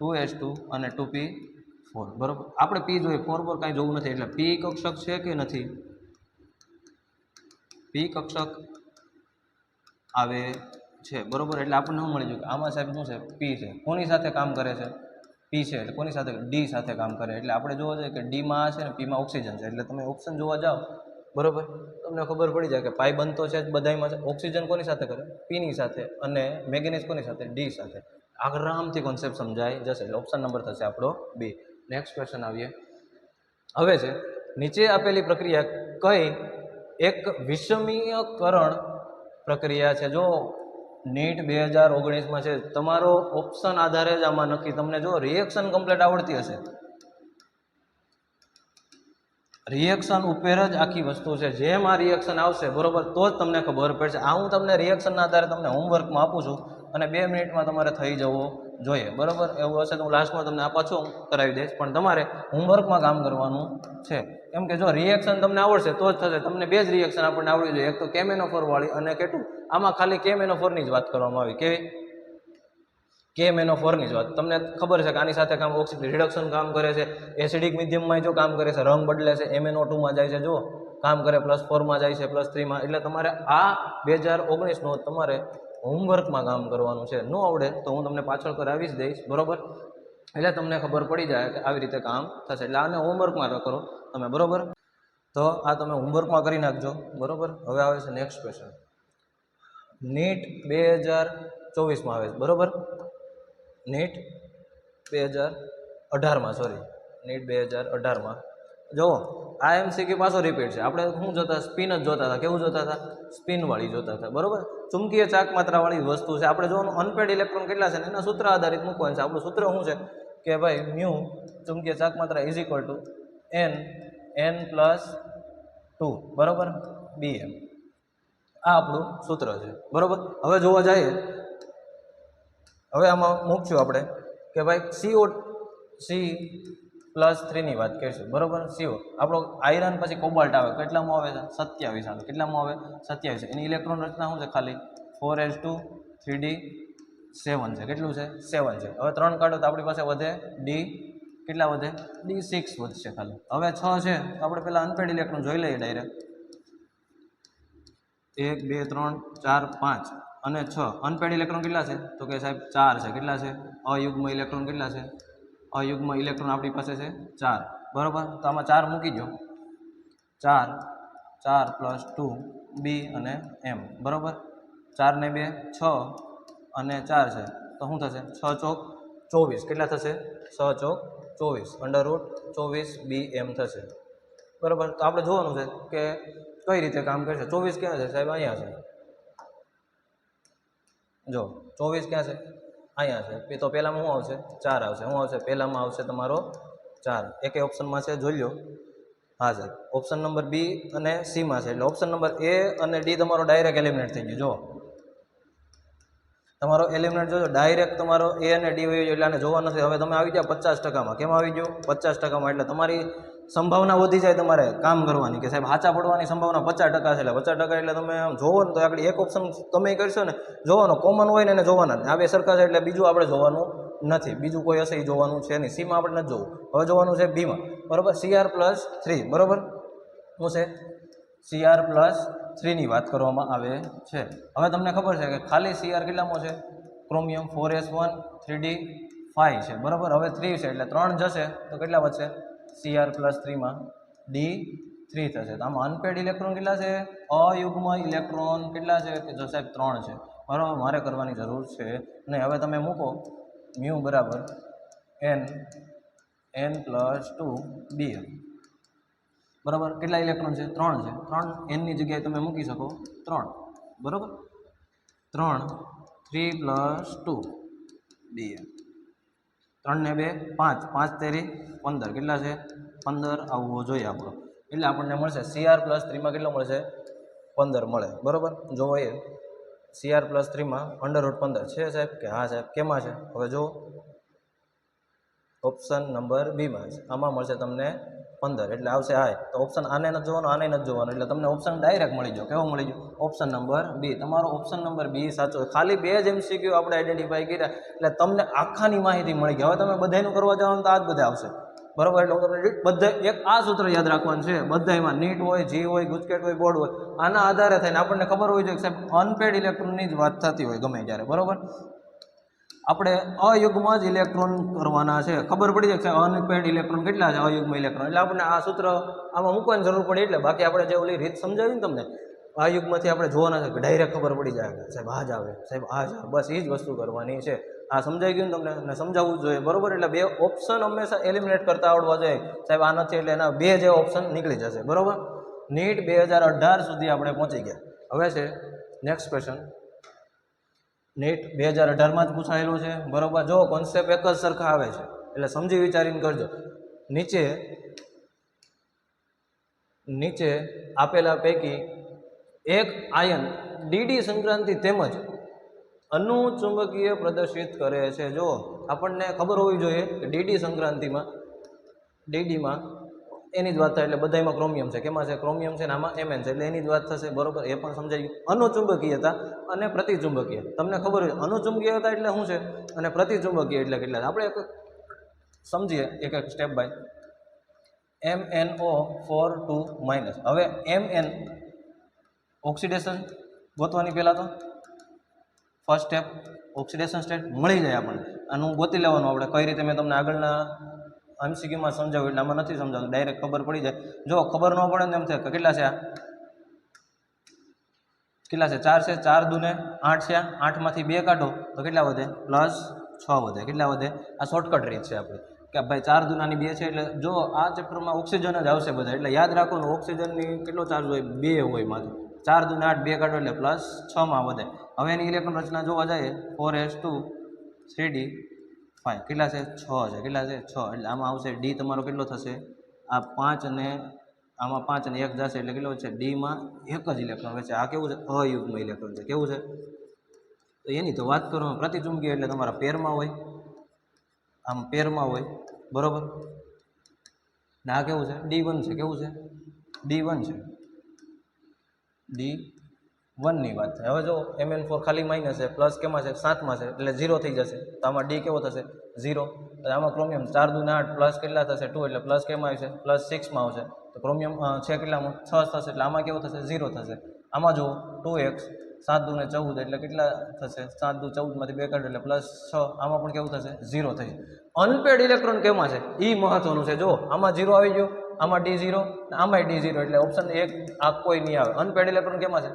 [SPEAKER 1] 2s2 અને 2p4. બરોબર. આપણે પી જોઈએ, 4 પર કાંઈ જોવું નથી. એટલે પી કક્ષક છે કે નથી? પી કક્ષક આવે છે. બરોબર. એટલે આપણને શું મળી ગયું કે આમાં સાહેબ શું છે? પી છે. કોની સાથે કામ કરે છે? પી છે. એટલે કોની સાથે? ડી સાથે કામ કરે. એટલે આપણે જોવા જોઈએ કે ડીમાં છે ને પીમાં ઓક્સિજન છે. એટલે તમે ઓપ્શન જોવા જાઓ, બરોબર, તમને ખબર પડી જાય કે પાઈ બનતો છે જ બધામાં છે. ઓક્સિજન કોની સાથે કરે? પીની સાથે. અને મેંગેનીઝ કોની સાથે? ડી સાથે. આરામથી કોન્સેપ્ટ સમજાઈ જશે. એટલે ઓપ્શન નંબર થશે આપણો બી. નેક્સ્ટ ક્વેશ્ચન આવીએ. હવે છે નીચે આપેલી પ્રક્રિયા કઈ એક વિષમીયકરણ પ્રક્રિયા છે? જો નીટ 2019માં છે, તમારો ઓપ્શન આધારે જ આમાં નક્કી. તમને જો રિએક્શન કમ્પ્લીટ આવડતી હશે, રિએક્શન ઉપર જ આખી વસ્તુ છે. જેમ આ રિએક્શન આવશે, બરોબર, તો જ તમને ખબર પડશે. આ હું તમને રિએક્શનના આધારે તમને હોમવર્કમાં આપું છું અને 2 મિનિટમાં તમારે થઈ જવું જોઈએ. બરોબર. એવું હશે તો હું લાસ્ટમાં તમને આ પાછું કરાવી દઈશ, પણ તમારે હોમવર્કમાં કામ કરવાનું છે. કેમ કે જો રિએક્શન તમને આવડશે તો જ થશે. તમને 2 જ રિએક્શન આપણને આવડવી જોઈએ, એક તો KMnO4 વાળી અને કેટલું, આમાં ખાલી KMnO4 ની જ વાત કરવામાં આવી. કેવી? KMnO4 ની જ વાત. તમને ખબર છે કે આની સાથે કામ ઓક્સિજન રિડક્શન કામ કરે છે, એસિડિક મીડિયમમાં જો કામ કરે છે, રંગ બદલે છે, MnO2 જાય છે, જો કામ કરે, +4 જાય છે, +3. એટલે તમારે આ 2019નો તમારે હોમવર્કમાં કામ કરવાનું છે. ન આવડે તો હું તમને પાછળ કરાવી જ દઈશ, બરોબર. એટલે તમને ખબર પડી જાય કે આવી રીતે કામ થશે. એટલે આને હોમવર્કમાં કરો તમે, બરોબર. તો આ તમે હોમવર્કમાં કરી નાખજો, બરોબર. હવે આવે છે નેક્સ્ટ ક્વેશ્ચન. નીટ 2024માં આવે છે, બરોબર. નીટ 2018માં, સોરી, નીટ 2018માં જો આ MCQ પાછો રિપીટ છે. આપણે શું જોતા? સ્પિન જ જોતા હતા. કેવું જોતા હતા? સ્પિનવાળી જોતા હતા, બરોબર. ચુંબકીય ચાક માત્રાવાળી વસ્તુ છે. આપણે જોવાનું અનપેડ ઇલેક્ટ્રોન કેટલા છે ને એના સૂત્ર આધારિત મૂકવાનું છે. આપણું સૂત્ર શું છે કે ભાઈ મ્યુ ચુંબકીય ચાક માત્રા = n+2, બરોબર, bm. આ આપણું સૂત્ર છે, બરોબર. હવે જોવા જઈએ, હવે આમાં મૂકશું આપણે કે ભાઈ C+3 ની વાત કરીશું, બરોબર. CO આપણો આયરન પછી કોબાલ્ટ આવે, કેટલામાં આવે છે? 27 આવે. કેટલામાં આવે? 27. એની ઇલેક્ટ્રોન રચના શું છે? ખાલી 4s2 3d7 છે. કેટલું છે? 7 છે. હવે 3 કાઢો તો આપણી પાસે વધે d, કેટલા વધે? d6 વધશે ખાલી. હવે 6 છે તો આપણે પેલા અનપેડ ઇલેક્ટ્રોન જોઈ લઈએ ડાયરેક્ટ. 1 2 3 4 5 અને 6 અનપેડ ઇલેક્ટ્રોન કેટલા છે? તો કે સાહેબ 4 છે. કેટલા છે? અયુગ્મ ઇલેક્ટ્રોન કેટલા છે? અયુગ્મ ઇલેક્ટ્રોન આપણી પાસે છે 4, બરોબર. તો આમાં 4 મૂકી દો. 4 + 2 b અને m, બરોબર. 4 ને 2 6 અને 4 છે તો શું થશે? 6 ચોક 24. કેટલા થશે? 6 ચોક 24 √24 bm થશે. બરાબર. તો આપણે જોવાનું છે કે કઈ રીતે કામ કરશે. 24 ક્યાં છે સાહેબ? અહીંયા છે. જો 24 ક્યાં છે? અહીંયા છે. તો પહેલામાં શું આવશે? 4 આવશે. શું આવશે? પહેલામાં આવશે તમારો 4. એકે ઓપ્શનમાં છે, જોઈ લો. હા સર, ઓપ્શન નંબર બી અને સીમાં છે. એટલે ઓપ્શન નંબર એ અને ડી તમારો ડાયરેક્ટ એલિમિનેટ થઈ ગયો. જો તમારો એલિમિનેટ જોજો ડાયરેક્ટ તમારો એ અને ડી હોય એટલે આને જોવા નથી. હવે તમે આવી ગયા 50%. કેમ આવી ગયો? 50%. એટલે તમારી સંભાવના વધી જાય તમારે કામ કરવાની કે સાહેબ સાચા પડવાની સંભાવના 50% છે. એટલે 50% એટલે તમે આમ જોવો ને તો આગળ એક ઓપ્શન તમે કરશો ને જોવાનો કોમન હોય ને એને જોવાના. આ બે સરખા છે એટલે બીજું આપણે જોવાનું નથી. બીજું કોઈ હશે એ જોવાનું છે નહીં. સીમાં આપણે નથી જોવું. હવે જોવાનું છે બીમાં. બરાબર. CR+3. બરાબર. શું છે? CR+3 ની વાત કરવામાં આવે છે. હવે તમને ખબર છે કે ખાલી CR કેટલામાં છે? ક્રોમિયમ 4s1 3d5 છે. બરાબર. હવે 3 છે એટલે 3 જશે તો કેટલા વધશે? CR+3માં D3 થશે. તો આમાં અનપેડ ઇલેક્ટ્રોન કેટલા છે? અયુગ્મ ઇલેક્ટ્રોન કેટલા છે? કે જો સાહેબ 3 છે. બરાબર. મારે કરવાની જરૂર છે નહીં. હવે તમે મૂકો μ બરાબર n+2Bn. બરાબર. કેટલા ઇલેક્ટ્રોન છે? 3 છે. 3 n ની જગ્યાએ તમે મૂકી શકો 3. બરાબર. 3 3+2 Bn. 3 ને 2 5 5 તેરી 15. કેટલા છે? 15 આવવો જોઈએ આપણો. એટલે આપણને મળશે CR+3માં કેટલો મળશે? 15 મળે. બરાબર. જો એ CR+3માં √15 છે સાહેબ કે હા સાહેબ? કેમાં છે? હવે જો ઓપ્શન નંબર બીમાં છે. આમાં મળશે તમને 15. એટલે આવશે હા. તો ઓપ્શન આને નથી જોવાનો, આને નથી જોવાનો. એટલે તમને ઓપ્શન ડાયરેક્ટ મળી ગયો. કેવો મળી ગયો? Option number B. તમારો ઓપ્શન નંબર બી સાચો. ખાલી 2 જ MCQ આપણે આઈડેન્ટિફાઈ કર્યા એટલે તમને આખાની માહિતી મળી ગઈ. હવે તમે બધાનું કરવા જવાનું તો આ જ બધા આવશે. બરાબર. એટલે હું તમને બધા એક આ સૂત્ર યાદ રાખવાનું છે. બધામાં નીટ હોય, જી હોય, ગુજકેટ હોય, બોર્ડ હોય, આના આધારે થઈને આપણને ખબર હોય છે કે સાહેબ અનપેડ ઇલેક્ટ્રોનની જ વાત થતી હોય ગમે ત્યારે. બરાબર. આપણે અયુગ્મ જ ઇલેક્ટ્રોન કરવાના છે. ખબર પડી જાય કે અનપેડ ઇલેક્ટ્રોન કેટલા છે? અયુગ્મ ઇલેક્ટ્રોન. એટલે આપણે આ સૂત્ર આમાં મૂકવાની જરૂર પડે. એટલે બાકી આપણે જે ઓલી રીત સમજાવી ને તમને અયુગ્મથી આપણે જોવાના છે કે ડાયરેક્ટ ખબર પડી જાય સાહેબ આ જ આવે, સાહેબ આ જ આવે. બસ એ જ વસ્તુ કરવાની છે. આ સમજાઈ ગયું તમને અને સમજાવવું જોઈએ. બરાબર. એટલે 2 ઓપ્શન હંમેશા એલિમિનેટ કરતા આવડવા જોઈએ. સાહેબ આ નથી એટલે એના 2 જે ઓપ્શન નીકળી જશે. બરાબર. નીટ 2018 સુધી આપણે પહોંચી ગયા. હવે છે નેક્સ્ટ ક્વેશ્ચન. નીટ 2018માં જ પૂછાયેલું છે. બરાબર. જો કોન્સેપ્ટ એક જ સરખા આવે છે એટલે સમજી વિચારીને કરજો. નીચે આપેલા પૈકી એક આયન ડીડી સંક્રાંતિ તેમજ અનુચુંબકીય પ્રદર્શિત કરે છે. જો આપણને ખબર હોવી જોઈએ કે ડીડી સંક્રાંતિમાં ડીડીમાં એની જ વાત થાય એટલે બધામાં ક્રોમિયમ છે. કેમાં છે? ક્રોમિયમ છે ને આમાં Mn છે એટલે એની જ વાત થશે. બરોબર. એ પણ સમજાઈ ગયું. અનુચુંબકીયતા અને પ્રતિચુંબકીય તમને ખબર હોય. અનુચુંબકીયતા એટલે શું છે અને પ્રતિચુંબકીય એટલે કેટલા છે? આપણે એક સમજીએ એક એક સ્ટેપ બાય. MnO4 2-. હવે Mn ઓક્સિડેશન ગોતવાની પહેલાં તો ફર્સ્ટ સ્ટેપ ઓક્સિડેશન સ્ટેટ મળી જાય આપણને. આનું ગોતી લેવાનું આપણે કઈ રીતે. મેં તમને આગળના MCQમાં સમજાવ્યું એટલે આમાં નથી સમજાવતું. ડાયરેક્ટ ખબર પડી જાય. જો ખબર ન પડે ને એમ થાય કે કેટલા છે? આ કેટલા છે? 4 છે. 4 દૂને 8 છે. 8માંથી 2 કાઢો તો કેટલા વધે? +6 વધે. કેટલા વધે? આ શોર્ટકટ રીત છે આપણી કે ભાઈ 4 દૂનાની 2 છે. એટલે જો આ ચેપ્ટરમાં ઓક્સિજન જ આવશે બધા. એટલે યાદ રાખવાનું ઓક્સિજનની કેટલો ચાર્જ હોય? 2 હોય માત્ર. 4 દૂને 8 2 કાઢો એટલે +6માં વધે. હવે એની ઇલેક્ટ્રોન રચના જોવા જાય 4s2 3d5 કેટલા છે? 6 છે. કેટલા છે? 6. એટલે આમાં આવશે ડી તમારો કેટલો થશે? આ 5 અને આમાં 5 અને 1 જશે એટલે કેટલો છે? ડીમાં 1 જ ઇલેક્ટ્રોન હોય છે. આ કેવું છે? અયુગ્મ ઇલેક્ટ્રોન છે. કેવું છે? તો એની તો વાત કરો. પ્રતિચુંબકીય એટલે તમારા પેરમાં હોય, આમ પેરમાં હોય. બરોબર. ને આ કેવું છે? D1 છે. કેવું છે? D1 છે. D1 ની વાત થાય. હવે જો Mn4 ખાલી માઇનસ છે, પ્લસ કેમાં છે? 7માં છે એટલે 0 થઈ જશે. તો આમાં ડી કેવો થશે? 0. આમાં ક્રોમિયમ 4 દૂને 8 પ્લસ કેટલા થશે? 2 એટલે પ્લસ કેમાં આવશે? +6માં આવશે. તો ક્રોમિયમ છે કેટલામાં? 6 થશે એટલે આમાં કેવું થશે? 0 થશે. આમાં જો 2x 7 દૂને 14 એટલે કેટલા થશે? 7 દૂ 14માંથી 2 કાઢો એટલે +6. આમાં પણ કેવું થશે? 0 થશે. અનપેડ ઇલેક્ટ્રોન કેમાં છે? એ મહત્વનું છે. જો આમાં 0 આવી ગયો, આમાં D0, આમાં D0 એટલે ઓપ્શન 1 આ કોઈ નહીં આવે. અનપેડ ઇલેક્ટ્રોન કેમાં છે?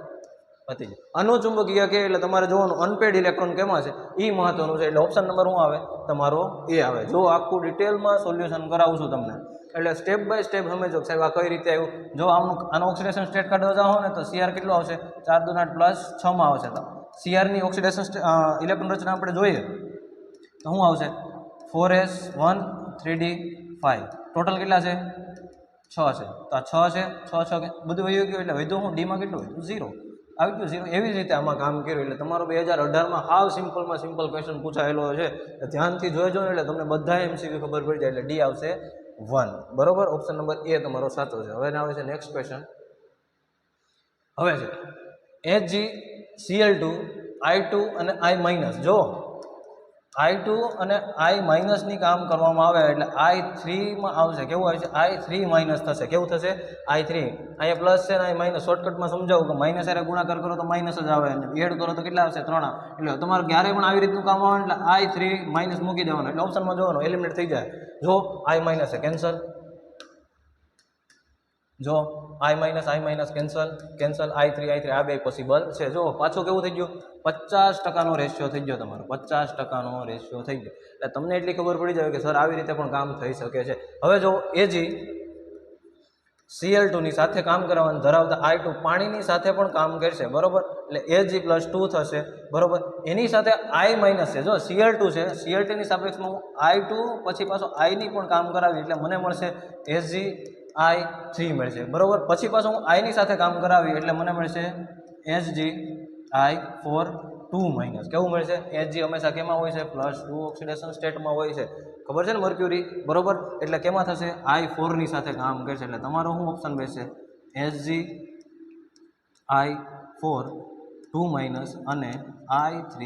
[SPEAKER 1] પતી જાય. અનુચુંબકીય કે એટલે તમારે જોવાનું અનપેડ ઇલેક્ટ્રોન કેમાં છે એ મહત્વનું છે. એટલે ઓપ્શન નંબર શું આવે? તમારો એ આવે. જો આખું ડિટેલમાં સોલ્યુશન કરાવું છું તમને એટલે સ્ટેપ બાય સ્ટેપ સમજો સાહેબ આ કઈ રીતે આવ્યું. જો આનો ઓક્સિડેશન સ્ટેટ કાઢવા જાઓ ને તો CR કેટલો આવશે 4 × 8 + 6 માં આવશે. તો CR ની ઓક્સિડેશન ઇલેક્ટ્રોન રચના આપણે જોઈએ તો શું આવશે 4s1 3d5 ટોટલ કેટલા છે 6 છે. તો આ 6 છે 6 6 બધું વયું ગયું એટલે વધુ હું ડીમાં કેટલું હોય 0 આવી ગયું 0. એવી જ રીતે આમાં કામ કર્યું એટલે તમારો 2018માં હાવ સિમ્પલમાં સિમ્પલ ક્વેશ્ચન પૂછાયેલો છે. ધ્યાનથી જોઈજો ને એટલે તમને બધા MCQ ખબર પડી જાય. એટલે ડી આવશે 1 બરોબર. ઓપ્શન નંબર એ તમારો સાચો છે. હવે આવે છે નેક્સ્ટ ક્વેશ્ચન. હવે છે HgCl2 I2 અને I- જો I2 અને I- ની કામ કરવામાં આવે એટલે I3 માં આવશે. કેવું આવશે I3- થશે. કેવું થશે I3. અહીંયા પ્લસ છે ને I માઇનસ. શોર્ટકટમાં સમજાવું કે માઇનસ હારે ગુણાકાર કરો તો માઇનસ જ આવે અને એડ કરો તો કેટલા આવશે 3. એટલે તમારે ક્યારે પણ આવી રીતનું કામ આવે એટલે I3- મૂકી દેવાનું એટલે ઓપ્શનમાં જોવાનું એલિમિનેટ થઈ જાય. જો I- છે કેન્સલ. જો I- કેન્સલ I3 આ બે પોસિબલ છે. જો પાછું કેવું થઈ ગયું 50% રેશિયો થઈ ગયો તમારો 50% રેશિયો થઈ ગયો. એટલે તમને એટલી ખબર પડી જાય કે સર આવી રીતે પણ કામ થઈ શકે છે. હવે જો AgCl2 ની સાથે કામ કરવાનું ધરાવતા I2 પાણીની સાથે પણ કામ કરશે બરોબર. એટલે Ag+2 થશે બરોબર. એની સાથે I- છે. જો Cl2 છે Cl2 ની સાપેક્ષમાં હું I2 પછી પાછો I ની પણ કામ કરાવી એટલે મને મળશે Agi3 મળશે બરોબર. પછી પાછું હું I ની સાથે કામ કરાવી એટલે મને મળશે Hgi4 કેવું મળશે Hg હંમેશા કેમાં હોય છે +2 ઓક્સિડેશન સ્ટેટમાં હોય છે. ખબર છે ને મર્ક્યુરી બરોબર. એટલે કેમાં થશે I4 ની સાથે કામ કરશે. એટલે તમારો શું ઓપ્શન બેસશે Hgi4 2- અને I3-.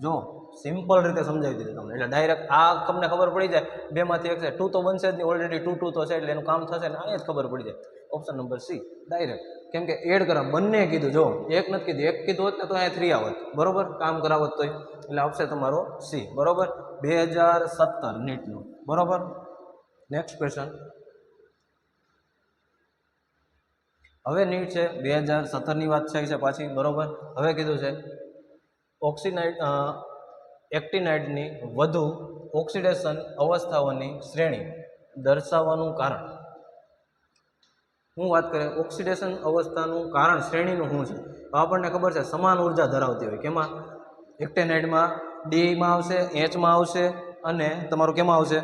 [SPEAKER 1] જો સિમ્પલ રીતે સમજાવી દીધું તમને એટલે ડાયરેક્ટ આ તમને ખબર પડી જાય બેમાંથી એક છે 2 તો બનશે જ નહીં. ઓલરેડી 2 2 તો છે એટલે એનું કામ થશે ને અહીંયા જ ખબર પડી જાય. Option number C direct. કેમ કે એડ કરા બંને કીધું. જો એક નથી કીધું એક કીધું હોત ને તો અહીંયા 3 આવત બરોબર કામ કરાવત તોય. એટલે આવશે તમારો C બરોબર. 2017 નીટનું બરોબર. Next question. હવે નીટ છે 2017 ની વાત છે પાછી બરોબર. હવે કીધું છે એક્ટિનાઇડની વધુ ઓક્સિડેશન અવસ્થાઓની શ્રેણી દર્શાવવાનું કારણ. હું વાત કરીએ ઓક્સિડેશન અવસ્થાનું કારણ શ્રેણીનું શું છે. તો આપણને ખબર છે સમાન ઉર્જા ધરાવતી હોય. કેમાં એક્ટિનાઇડમાં Dમાં આવશે Hમાં આવશે અને તમારું કેમાં આવશે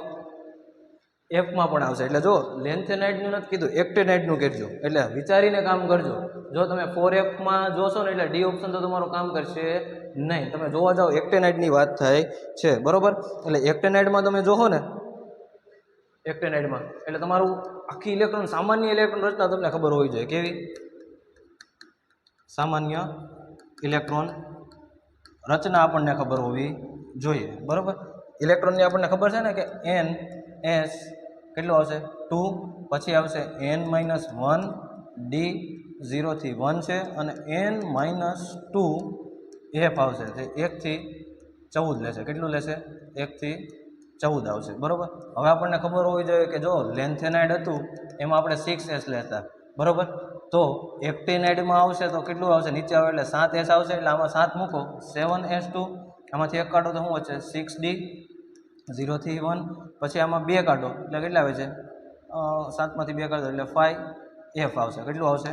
[SPEAKER 1] Fમાં પણ આવશે. એટલે જો લેન્થેનાઇડનું નથી કીધું એક્ટિનાઇડનું કરજો એટલે વિચારીને કામ કરજો. જો તમે 4Fમાં જોશો ને એટલે D ઓપ્શન તો તમારું કામ કરશે નહીં. તમે જોવા જાઓ એક્ટિનાઇડની વાત થાય છે બરોબર. એટલે એક્ટિનાઇડમાં તમે જોશો ને એક્ટિનાઇડમાં એટલે તમારું આખી ઇલેક્ટ્રોન સામાન્ય ઇલેક્ટ્રોન રચના તમને ખબર હોવી જોઈએ. કેવી સામાન્ય ઇલેક્ટ્રોન રચના આપણને ખબર હોવી જોઈએ બરોબર. ઇલેક્ટ્રોનની આપણને ખબર છે ને કે NS કેટલું આવશે 2 પછી આવશે N-1 D 0 થી 1 છે અને N-2 F આવશે. 1 થી 14 લેશે. કેટલું લેશે 1 થી 14 આવશે બરોબર. હવે આપણને ખબર હોવી જોઈએ કે જો લેન્થેનાઇડ હતું એમાં આપણે 6s લેતા બરોબર. તો એક્ટિનાઇડમાં આવશે તો કેટલું આવશે નીચે આવે એટલે 7s આવશે. એટલે આમાં 7 મૂકો 7s2 આમાંથી એક કાઢો તો શું વચ્ચે 6D 0 થી 1 પછી આમાં 2 કાઢો એટલે કેટલા આવે છે 7માંથી 2 કાઢો એટલે 5F આવશે. કેટલું આવશે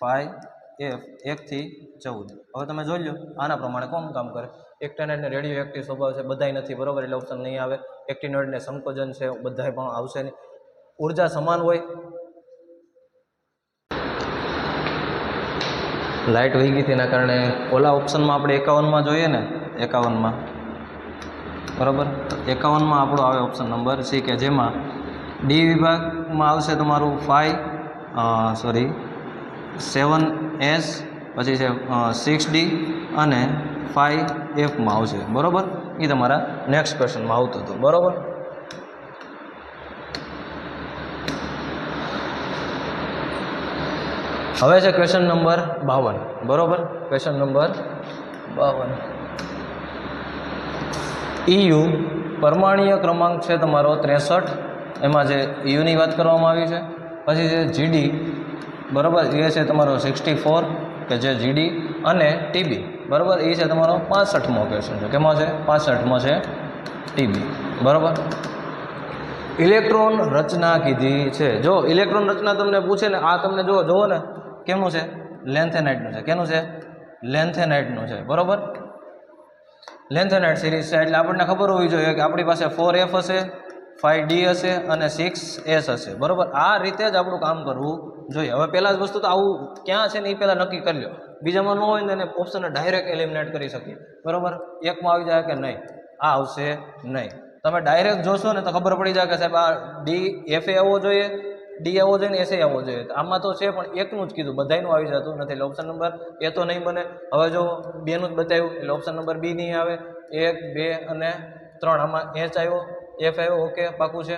[SPEAKER 1] 5F 1 થી 14. હવે તમે જોઈ લો આના પ્રમાણે કોણ કામ કરે. એક્ટિનાઇડને રેડિયો એક્ટિવ સ્વભાવ છે બધાય નથી બરોબર એટલે ઓપ્શન નહીં આવે. એક્ટિનાઇડને સંકોચન છે બધાય પણ આવશે નહીં. ઉર્જા સમાન હોય. લાઇટ વહી ગઈ તેના કારણે ઓલા ઓપ્શનમાં આપણે 51માં જોઈએ ને 51માં બરાબર. 51માં આપણો આવે ઓપ્શન નંબર C કે જેમાં ડી વિભાગમાં આવશે તમારું 7S પછી છે 6D અને 5Fમાં આવશે બરાબર. એ તમારા નેક્સ્ટ ક્વેશ્ચનમાં આવતું હતું બરાબર. હવે છે ક્વેશ્ચન નંબર 52 બરાબર. ક્વેશ્ચન નંબર 52 EU પરમાણ્વીય ક્રમાંક છે તમારો 63. એમાં જે EUની વાત કરવામાં આવી છે. પછી છે GD બરાબર એ છે તમારો 64 કે જે GD અને TB બરાબર એ છે તમારો 65મો ક્વેશ્ચન છે. કેમાં છે 65મો છે TB બરાબર. ઇલેક્ટ્રોન રચના કીધી છે. જો ઇલેક્ટ્રોન રચના તમને પૂછે ને, આ તમને જોવો ને કેમનું છે, લેન્થેનાઇટનું છે. કેનું છે? લેન્થેનાઇટનું છે. બરોબર, લેન્થેનાઇટ સિરીઝ છે એટલે આપણને ખબર હોવી જોઈએ કે આપણી પાસે 4F હશે, 5D હશે અને 6S હશે. બરોબર, આ રીતે જ આપણું કામ કરવું જોઈએ. હવે પહેલા જ વસ્તુ તો આવું ક્યાં છે ને એ પહેલાં નક્કી કરી લો. બીજામાં ન હોય ને એને ઓપ્શનને ડાયરેક્ટ એલિમિનેટ કરી શકીએ. બરોબર, એકમાં આવી જાય કે નહીં, આ આવશે નહીં. તમે ડાયરેક્ટ જોશો ને તો ખબર પડી જાય કે સાહેબ આ DF આવવો જોઈએ, ડી આવવો જોઈએ ને SA આવવો જોઈએ. આમાં તો છે પણ એકનું જ કીધું, બધાયનું આવી જતું નથી એટલે ઓપ્શન નંબર એ તો નહીં બને. હવે જો બેનું જ બતાવ્યું એટલે ઓપ્શન નંબર બી નહીં આવે. 1, 2 અને 3 આમાં H આવ્યો, F આવ્યો. ઓકે, પાકું છે.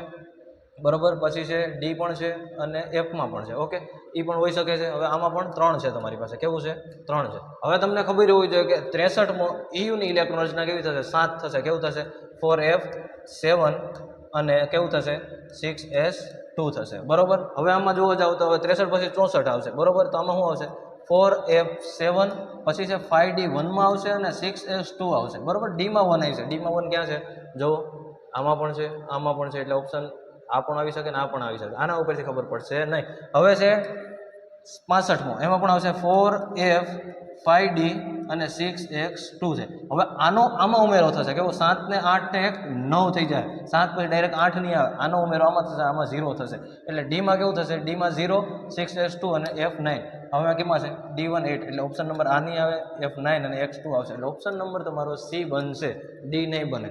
[SPEAKER 1] બરોબર, પછી છે ડી પણ છે અને Fમાં પણ છે. ઓકે, એ પણ હોઈ શકે છે. હવે આમાં પણ 3 છે તમારી પાસે. કેવું છે? 3 છે. હવે તમને ખબર હોવી જોઈએ કે 63મો EUની ઇલેક્ટ્રોન રચના કેવી થશે? 7 થશે. કેવું થશે? 4F7 અને કેવું થશે? 6S2 થશે. બરોબર, હવે આમાં જોવા જાવ તો હવે 63 પછી 64 આવશે. બરોબર, તો આમાં શું આવશે? 4F7 પછી છે 5D 1માં આવશે અને 6S2 આવશે. બરોબર, ડીમાં 1 આવશે. ડીમાં 1 ક્યાં છે? જો આમાં પણ છે, આમાં પણ છે એટલે ઓપ્શન આ પણ આવી શકે ને આ પણ આવી શકે. આના ઉપરથી ખબર પડશે નહીં. હવે છે 65મો, એમાં પણ આવશે 4F 5D અને 6X2 છે. હવે આમાં ઉમેરો થશે. કેવો? 7 ને 8 ને 1 9 થઈ જાય. 7 પછી ડાયરેક્ટ 8 નહીં આવે. આનો ઉમેરો આમાં થશે, આમાં 0 થશે. એટલે ડીમાં કેવું થશે? ડીમાં 0, 6S2 અને F9. હવે કેમાં છે? D1 8 એટલે ઓપ્શન નંબર આ નહીં આવે, F9 અને X2 આવશે. એટલે ઓપ્શન નંબર તમારો C બનશે, ડી નહીં બને.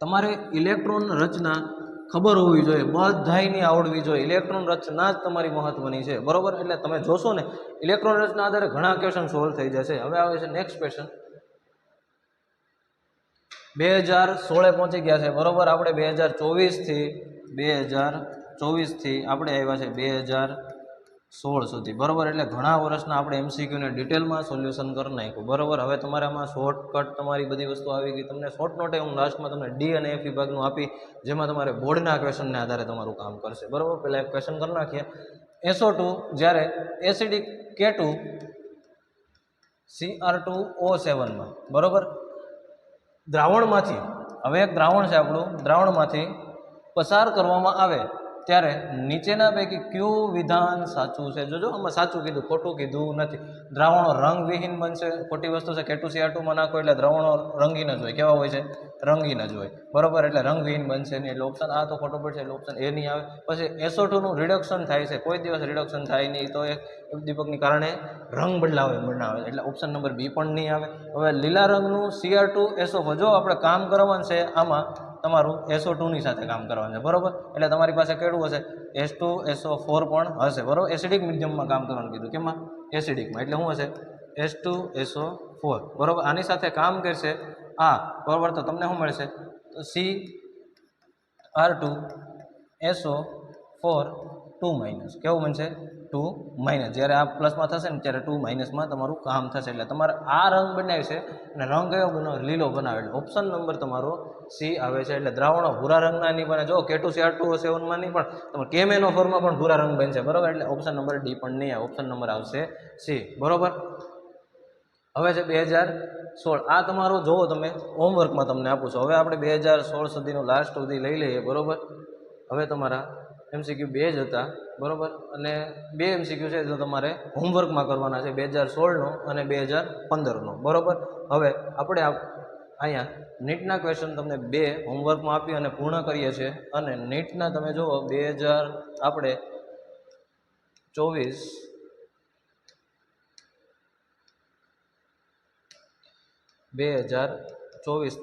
[SPEAKER 1] તમારે ઇલેક્ટ્રોન રચના ખબર હોવી જોઈએ, બધાયની આવડવી જોઈએ. ઇલેક્ટ્રોન રચના જ તમારી મહત્વની છે. બરોબર, એટલે તમે જોશો ને ઇલેક્ટ્રોન રચના આધારે ઘણા ક્વેશ્ચન સોલ્વ થઈ જશે. હવે આવે છે નેક્સ્ટ ક્વેશ્ચન. 2016 પહોંચી ગયા છે. બરોબર, આપણે 2024થી આપણે આવ્યા છે 2016 સુધી. બરોબર, એટલે ઘણા વર્ષના આપણે MCQને ડિટેલમાં સોલ્યુશન કરી નાખ્યું. બરોબર, હવે તમારે આમાં શોર્ટકટ તમારી બધી વસ્તુ આવી ગઈ. તમને શોર્ટ નોટે હું લાસ્ટમાં તમને ડી અને F વિભાગનું આપી, જેમાં તમારે બોર્ડના ક્વેશ્ચનને આધારે તમારું કામ કરશે. બરોબર, પહેલાં એક ક્વેશ્ચન કરી નાખીએ. SO2 જ્યારે એસિડિક K2 Cr2O7માં બરોબર દ્રાવણમાંથી, હવે એક દ્રાવણ છે આપણું, દ્રાવણમાંથી પસાર કરવામાં આવે ત્યારે નીચેના પૈકી કયું વિધાન સાચું છે? જોજો આમાં સાચું કીધું, ખોટું કીધું નથી. દ્રાવણો રંગવિહીન બનશે, ખોટી વસ્તુ છે. K2Cr2માં નાખો એટલે દ્રાવણો રંગીન જ હોય. કેવા હોય છે? રંગીન જ હોય. બરોબર, એટલે રંગવિહીન બનશે નહીં. એટલે ઓપ્શન આ તો ખોટો પડશે, એટલે ઓપ્શન એ નહીં આવે. પછી SO2નું રિડક્શન થાય છે, કોઈ દિવસ રિડક્શન થાય નહીં, તો એ ઉદ્દીપકની કારણે રંગ બનાવે, એટલે ઓપ્શન નંબર બી પણ નહીં આવે. હવે લીલા રંગનું Cr2SO4, જો આપણે કામ કરવાનું છે આમાં તમારું SO2ની સાથે કામ કરવાનું છે. બરોબર, એટલે તમારી પાસે કેવું હશે? H2SO4 પણ હશે. બરોબર, એસિડિક મીડિયમમાં કામ કરવાનું કીધું. કેમાં? એસિડિકમાં. એટલે શું હશે? H2SO4. બરોબર, આની સાથે કામ કરશે આ. બરોબર, તો તમને શું મળશે? તો Cr2SO4 2- કેવું બનશે? 2-. જ્યારે આ પ્લસમાં થશે ને ત્યારે 2- તમારું કામ થશે. એટલે તમારે આ રંગ બનાવે છે અને રંગ કયો બનાવે? લીલો બનાવે. એટલે ઓપ્શન નંબર તમારો સી આવે છે. એટલે દ્રાવણો ભૂરા રંગના નહીં બને. જો K2Cr2O7માં નહીં, પણ તમારે KMnO4માં પણ ભૂરા રંગ બનશે. બરોબર, એટલે ઓપ્શન નંબર ડી પણ નહીં આવે. ઓપ્શન નંબર આવશે સી. બરોબર, હવે છે 2016. આ તમારો જોવો તમે હોમવર્કમાં તમને આપું છું. હવે આપણે 2016 સુધીનું લાસ્ટ સુધી લઈ લઈએ. બરોબર, હવે તમારા MCQ 2 જ હતા. બરોબર, અને 2 MCQ છે જો તમારે હોમવર્કમાં કરવાના છે, 2016નો અને 2015નો. બરોબર, હવે આપણે અહીંયા નીટના ક્વેશ્ચન તમને 2 હોમવર્કમાં આપી અને પૂર્ણ કરીએ છીએ. અને નીટના તમે જુઓ 2024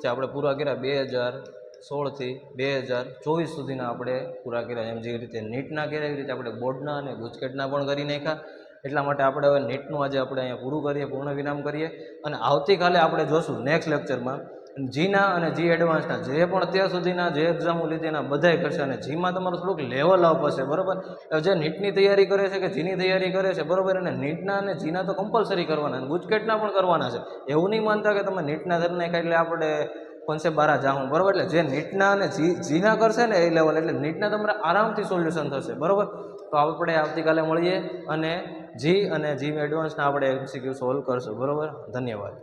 [SPEAKER 1] થી આપણે પૂરા કર્યા. 2016થી 2024 સુધીના આપણે પૂરા કર્યા. એમ જે રીતે નીટના કર્યા એવી રીતે આપણે બોર્ડના અને ગુજકેટના પણ કરી નાખ્યા. એટલા માટે આપણે હવે નીટનું આજે આપણે અહીંયા પૂરું કરીએ, પૂર્ણ વિરામ કરીએ. અને આવતીકાલે આપણે જોશું નેક્સ્ટ લેક્ચરમાં જીના અને જી એડવાન્સના જે પણ અત્યાર સુધીના જે એક્ઝામો લીધી એના બધાય કરશે. અને જીમાં તમારું થોડુંક લેવલ અપ હશે. બરાબર, જે નીટની તૈયારી કરે છે કે જીની તૈયારી કરે છે, બરાબર, અને નીટના અને જીના તો કમ્પલસરી કરવાના, ગુજકેટના પણ કરવાના છે. એવું નહીં માનતા કે તમે નીટના ધર નાખ્યા એટલે આપણે કોન્સેપ્ટ બારા જાઉં. બરાબર, એટલે જે નીટના અને જીના કરશે ને એ લેવલ, એટલે નીટના તમારે આરામથી સોલ્યુશન થશે. બરાબર, તો આપણે આવતીકાલે મળીએ અને જી અને જી એડવાન્સના આપણે MCQ સોલ્વ કરશું. બરાબર, ધન્યવાદ.